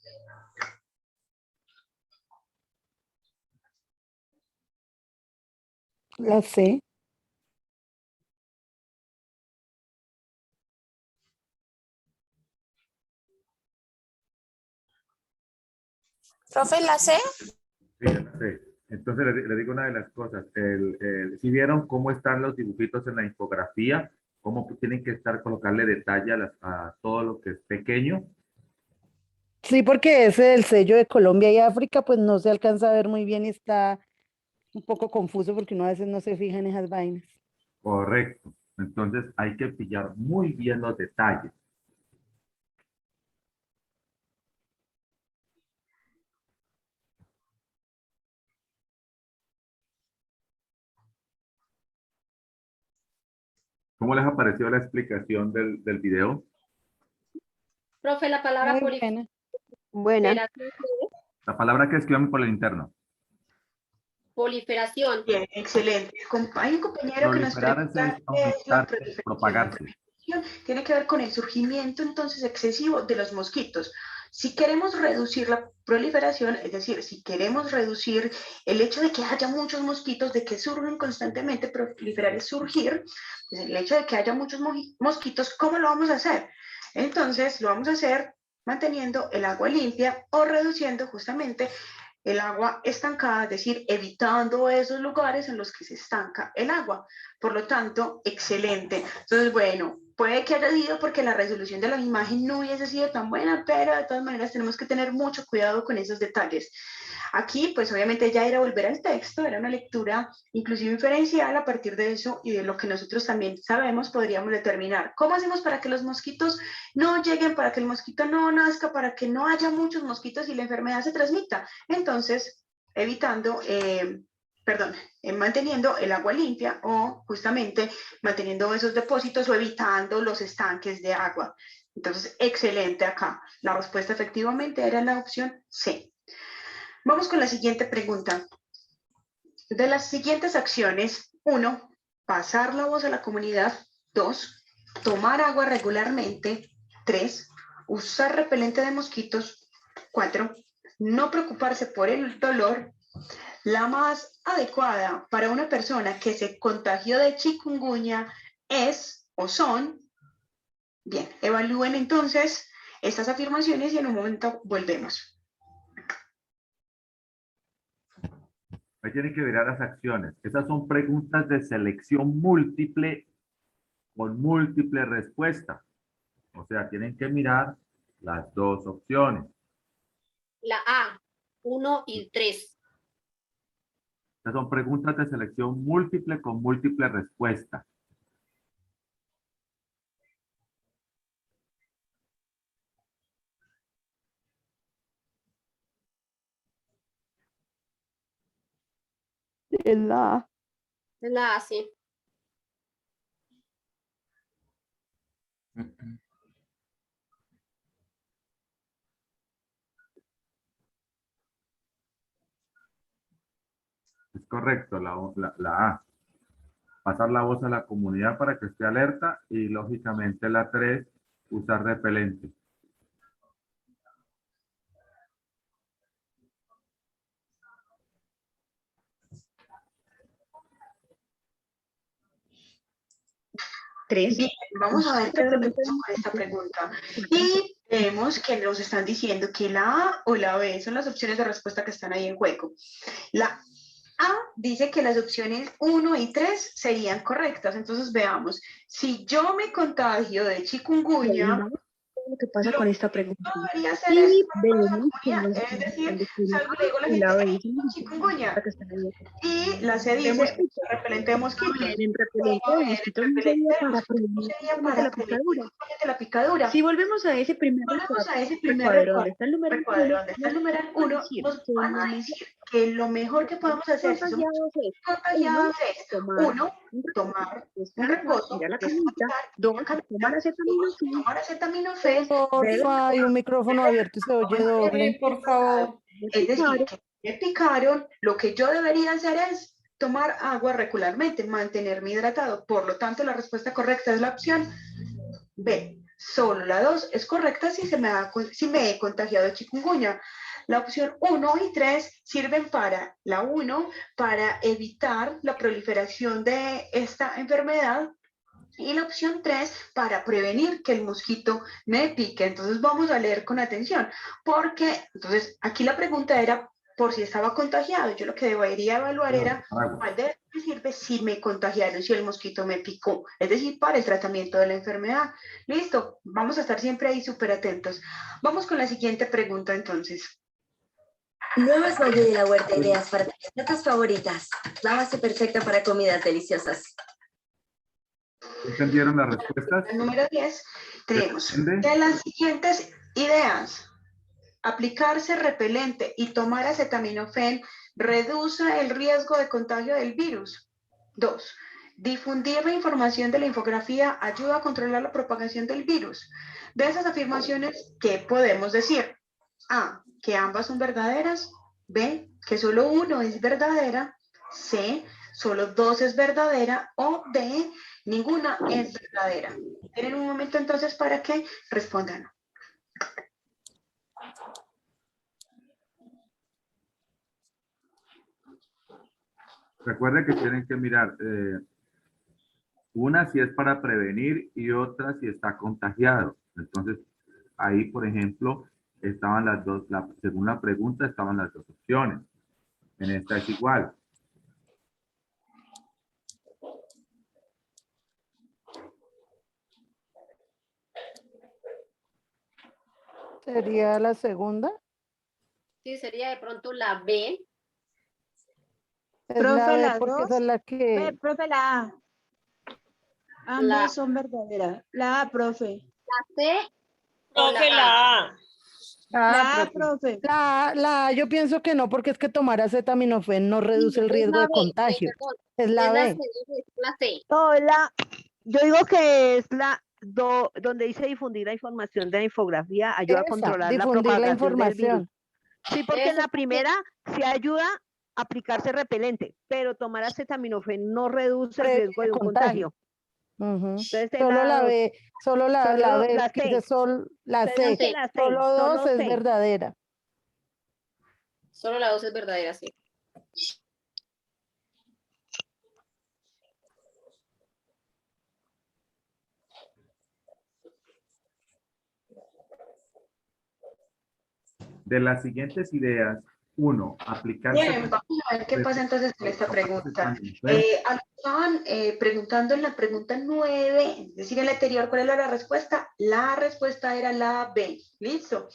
La C. Profe, ¿la C? Sí, la C. Entonces le digo una de las cosas. Si vieron cómo están los dibujitos en la infografía, cómo tienen que estar, colocarle detalle a todo lo que es pequeño. Sí, porque ese del sello de Colombia y África, pues no se alcanza a ver muy bien y está un poco confuso porque uno a veces no se fija en esas vainas. Correcto. Entonces hay que pillar muy bien los detalles. ¿Cómo les ha parecido la explicación del video? Profe, la palabra Muy buena. Buena. La palabra que escriban por el interno. Proliferación. Bien, excelente. Hay un compañero que nos pregunta qué es la proliferación. Propagarse. Tiene que ver con el surgimiento entonces excesivo de los mosquitos. Si queremos reducir la proliferación, es decir, si queremos reducir el hecho de que haya muchos mosquitos, de que surgen constantemente, proliferar es surgir, pues el hecho de que haya muchos mosquitos, ¿cómo lo vamos a hacer? Entonces lo vamos a hacer manteniendo el agua limpia o reduciendo justamente el agua estancada, es decir, evitando esos lugares en los que se estanca el agua. Por lo tanto, excelente. Entonces, bueno, puede que haya ido porque la resolución de la imagen no hubiese sido tan buena, pero de todas maneras tenemos que tener mucho cuidado con esos detalles. Aquí, pues obviamente ya era volver al texto, era una lectura inclusive inferencial. A partir de eso y de lo que nosotros también sabemos, podríamos determinar cómo hacemos para que los mosquitos no lleguen, para que el mosquito no nazca, para que no haya muchos mosquitos y la enfermedad se transmita. Entonces, manteniendo el agua limpia o justamente manteniendo esos depósitos o evitando los estanques de agua. Entonces, excelente acá. La respuesta efectivamente era la opción C. Vamos con la siguiente pregunta. De las siguientes acciones, 1, pasar la voz a la comunidad. 2, tomar agua regularmente. 3, usar repelente de mosquitos. 4, no preocuparse por el dolor. La más adecuada para una persona que se contagió de chikungunya es o son. Bien, evalúen entonces estas afirmaciones y en un momento volvemos. Ahí tienen que ver las acciones. Esas son preguntas de selección múltiple con múltiple respuesta. O sea, tienen que mirar las dos opciones. La A, 1 y 3. Estas son preguntas de selección múltiple con múltiple respuesta. Es la A. Es la A, sí. Es correcto, la A. Pasar la voz a la comunidad para que esté alerta y lógicamente la 3, usar repelente. Bien, vamos a ver qué es lo que pasa con esta pregunta. Y vemos que nos están diciendo que la A o la B son las opciones de respuesta que están ahí en juego. La A dice que las opciones 1 y 3 serían correctas. Entonces veamos, si yo me contagio de chikungunya, Lo que pasa con esta pregunta. debería ser Y esto, vemos que es decir, salgo y le digo a la gente, chikungunya. Y la C dice, repelente de mosquitos. En repelente de mosquitos no sería para prevenir de la picadura. Si volvemos a ese primer recuadro donde está el numeral 1, nos van a decir que lo mejor que podemos hacer si somos contagiados es, uno, tomar un reposo, ir a la camita, dos, tomar acetaminofén, Porfa, hay un micrófono abierto y se oye doble. Por favor. es decir, que me picaron, lo que yo debería hacer es tomar agua regularmente, mantenerme hidratado. Por lo tanto, la respuesta correcta es la opción B. Solo la 2 es correcta si me he contagiado de chikungunya. La opción 1 y 3 sirven para la 1, para evitar la proliferación de esta enfermedad, y la opción 3 para prevenir que el mosquito me pique. Entonces vamos a leer con atención, porque entonces aquí la pregunta era por si estaba contagiado. Yo lo que debería evaluar era cuál de estos sirve si me contagiaron, si el mosquito me picó, es decir, para el tratamiento de la enfermedad. Listo, vamos a estar siempre ahí súper atentos. Vamos con la siguiente pregunta entonces. Nuevas Valle de la Huerta ideas para tus recetas favoritas. La base perfecta para comidas deliciosas. ¿Entendieron las respuestas? El número 10 tenemos de las siguientes ideas: aplicarse repelente y tomar acetaminofén reduce el riesgo de contagio del virus. 2. Difundir la información de la infografía ayuda a controlar la propagación del virus. De esas afirmaciones, ¿qué podemos decir? A, que ambas son verdaderas. B, que solo uno es verdadera. C, solo 2 es verdadera. O D, ninguna es verdadera. Tienen un momento entonces para que respondan. Recuerden que tienen que mirar una si es para prevenir y otra si está contagiado. Entonces, ahí, por ejemplo, estaban las dos, según la pregunta, estaban las dos opciones. En esta es igual. ¿Sería la segunda? Sí, sería de pronto la B. Es Profe, la B las porque dos. esa es la que... Profe, la A. Ambas son verdaderas. La A, profe. La C o Profe, la A. la A. La A, profe. La A, yo pienso que no, porque es que tomar acetaminofén no reduce el Es riesgo la de B, contagio. perdón. Es la Es B. la C. No, yo digo que es donde dice difundir la información de la infografía, ayuda a Esa, controlar la difundir la propagación del virus. información. Sí, porque en Eso la primera se ayuda a aplicarse repelente, pero tomar acetaminofén no reduce el riesgo de un contagio. Entonces, Solo la B, solo la B, la que C. dice la Entonces, C, la C, solo 2 es C. verdadera. Solo la 2 es verdadera, sí. De las siguientes ideas, 1, aplicarse... Bien, vamos a ver qué pasa entonces con esta pregunta. Estaban preguntando en la pregunta 9, es decir, en la anterior, ¿cuál era la respuesta? La respuesta era la B. Listo.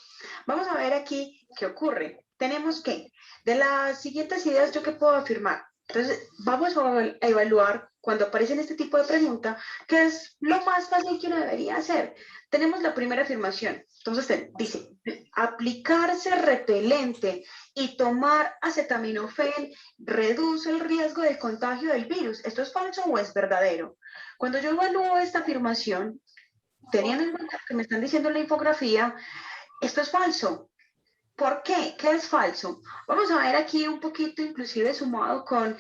Vamos a ver aquí qué ocurre. Tenemos que, de las siguientes ideas, ¿yo qué puedo afirmar? Entonces, vamos a evaluar cuando aparecen este tipo de pregunta, qué es lo más fácil que uno debería hacer. Tenemos la primera afirmación. Entonces, dice, aplicarse repelente y tomar acetaminofén reduce el riesgo de contagio del virus. ¿Esto es falso o es verdadero? Cuando yo evalúo esta afirmación, teniendo en cuenta que me están diciendo en la infografía, esto es falso. ¿Por qué? ¿Qué es falso? Vamos a ver aquí un poquito, inclusive sumado con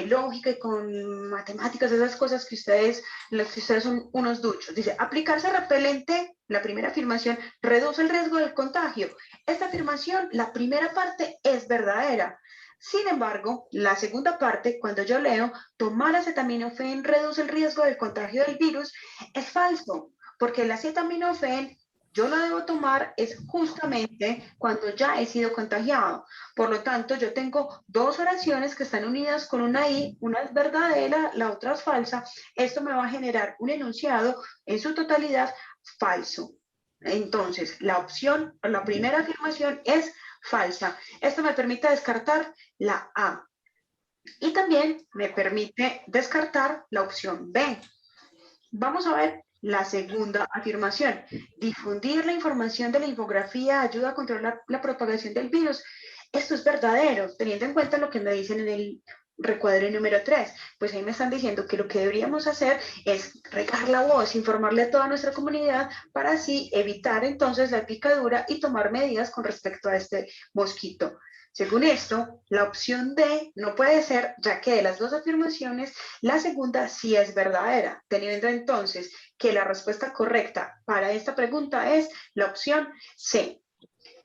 lógica y con matemáticas, esas cosas que ustedes, las que ustedes son unos duchos. Dice, aplicarse repelente, la primera afirmación, reduce el riesgo del contagio. Esta afirmación, la primera parte es verdadera. Sin embargo, la segunda parte, cuando yo leo, tomar acetaminofén reduce el riesgo del contagio del virus, es falso, porque el acetaminofén yo lo debo tomar es justamente cuando ya he sido contagiado. Por lo tanto, yo tengo dos oraciones que están unidas con una I, una es verdadera, la otra es falsa. Esto me va a generar un enunciado en su totalidad falso. Entonces, la opción, la primera afirmación es falsa. Esto me permite descartar la A. Y también me permite descartar la opción B. Vamos a ver la segunda afirmación. Difundir la información de la infografía ayuda a controlar la propagación del virus. esto es verdadero, teniendo en cuenta lo que me dicen en el recuadro número 3. Pues ahí me están diciendo que lo que deberíamos hacer es regar la voz, informarle a toda nuestra comunidad para así evitar entonces la picadura y tomar medidas con respecto a este mosquito. Según esto, la opción D no puede ser, ya que de las dos afirmaciones, la segunda sí es verdadera, teniendo entonces que la respuesta correcta para esta pregunta es la opción C.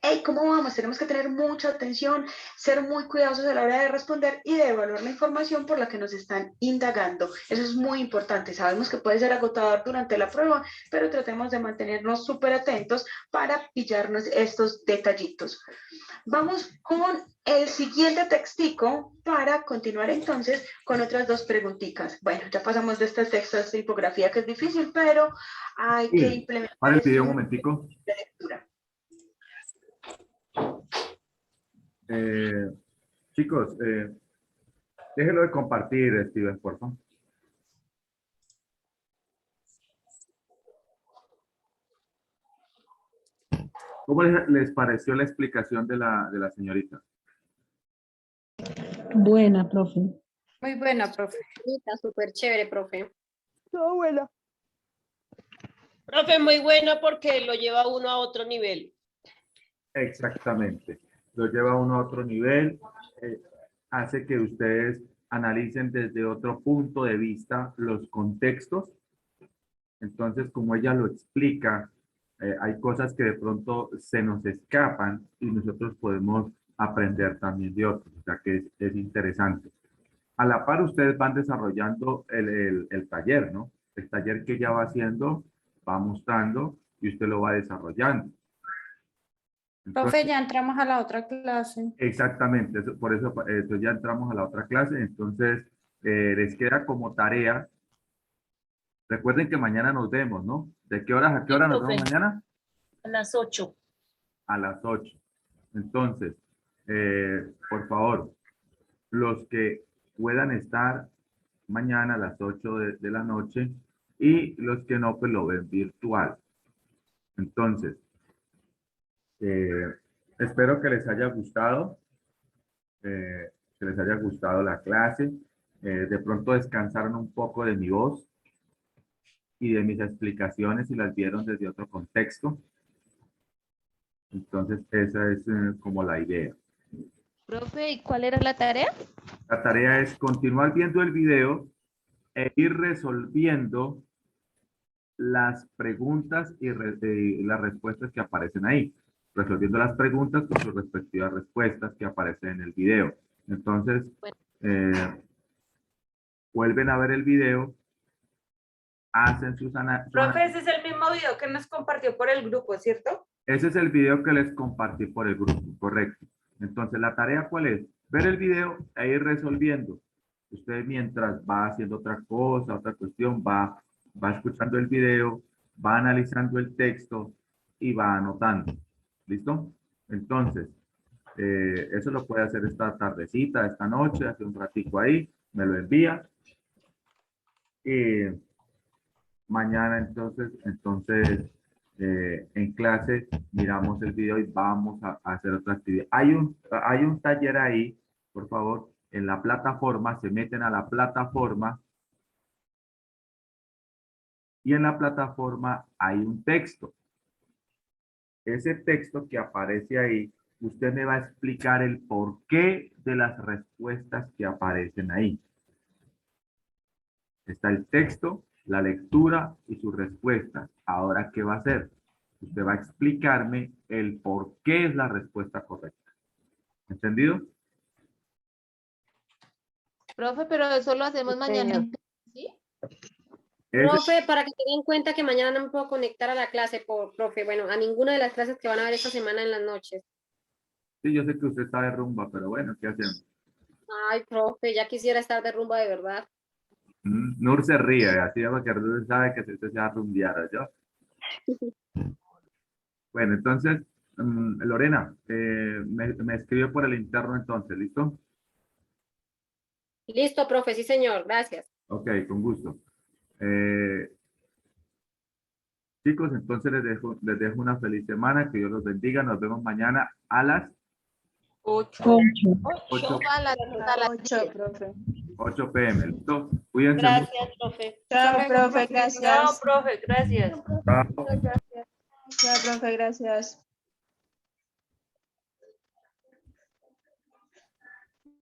Hey, ¿cómo vamos? Tenemos que tener mucha atención, ser muy cuidadosos a la hora de responder y de evaluar la información por la que nos están indagando. Eso es muy importante. Sabemos que puede ser agotador durante la prueba, pero tratemos de mantenernos súper atentos para pillarnos estos detallitos. Vamos con el siguiente textico para continuar entonces con otras dos preguntitas. Bueno, ya pasamos de este texto a esta tipografía que es difícil, pero hay que implementar. Para el video un momentico. De lectura. Chicos, déjenlo de compartir, Steven, por favor. ¿Cómo les pareció la explicación de la señorita? Buena, profe. Muy buena, profe. Súper chévere, profe. Todo buena. Profe, muy buena porque lo lleva uno a otro nivel. Exactamente. Lo lleva a uno a otro nivel, hace que ustedes analicen desde otro punto de vista los contextos. Entonces, como ella lo explica, hay cosas que de pronto se nos escapan y nosotros podemos aprender también de otros, o sea que es interesante. A la par, ustedes van desarrollando el taller, ¿no? El taller que ella va haciendo, va mostrando y usted lo va desarrollando. Entonces, Profe, ya entramos a la otra clase. exactamente, por eso ya entramos a la otra clase. Entonces, les queda como tarea. Recuerden que mañana nos vemos, ¿no? ¿De qué horas a qué hora nos vemos mañana? A las 8. A las 8. Entonces, por favor, los que puedan estar mañana a las 8 de la noche y los que no, pues lo ven virtual. Entonces, espero que les haya gustado, la clase. De pronto descansaron un poco de mi voz y de mis explicaciones y las vieron desde otro contexto. Entonces, esa es como la idea. Profe, ¿y cuál era la tarea? La tarea es continuar viendo el video e ir resolviendo las preguntas y las respuestas que aparecen ahí. Resolviendo las preguntas con sus respectivas respuestas que aparecen en el video. Entonces, vuelven a ver el video, hacen sus análisis. Profe, ese es el mismo video que nos compartió por el grupo, ¿cierto? Ese es el video que les compartí por el grupo, correcto. Entonces, ¿la tarea cuál es? Ver el video e ir resolviendo. Usted mientras va haciendo otra cosa, otra cuestión, va escuchando el video, va analizando el texto y va anotando. ¿Listo? Entonces, eso lo puede hacer esta tardecita, esta noche, hace un ratico ahí, me lo envía. Y mañana entonces en clase miramos el video y vamos a hacer otra actividad. Hay un taller ahí, por favor, en la plataforma, se meten a la plataforma y en la plataforma hay un texto. Ese texto que aparece ahí, usted me va a explicar el porqué de las respuestas que aparecen ahí. Está el texto, la lectura y sus respuestas. Ahora, ¿qué va a hacer? Usted va a explicarme el por qué es la respuesta correcta. ¿Entendido? Profe, pero eso lo hacemos mañana. ¿Sí? Profe, para que tengan en cuenta que mañana no me puedo conectar a la clase, profe. Bueno, a ninguna de las clases que van a ver esta semana en las noches. Sí, yo sé que usted está de rumba, pero bueno, ¿qué hacemos? Ay, profe, ya quisiera estar de rumba de verdad. Nur se ríe, así es que Nur sabe que usted se va a rumbear, ¿yo? Bueno, entonces, Lorena, me escribe por el interno entonces, ¿listo? Listo, profe, sí, señor, gracias. Ok, con gusto. Chicos, entonces les dejo una feliz semana, que Dios los bendiga. Nos vemos mañana a las 8. 8, profe. 8 p.m. ¿Listo? Cuídense Gracias, profe. Chao, profe, gracias. Chao, profe, gracias. mucho. Chao. Chao, profe, gracias.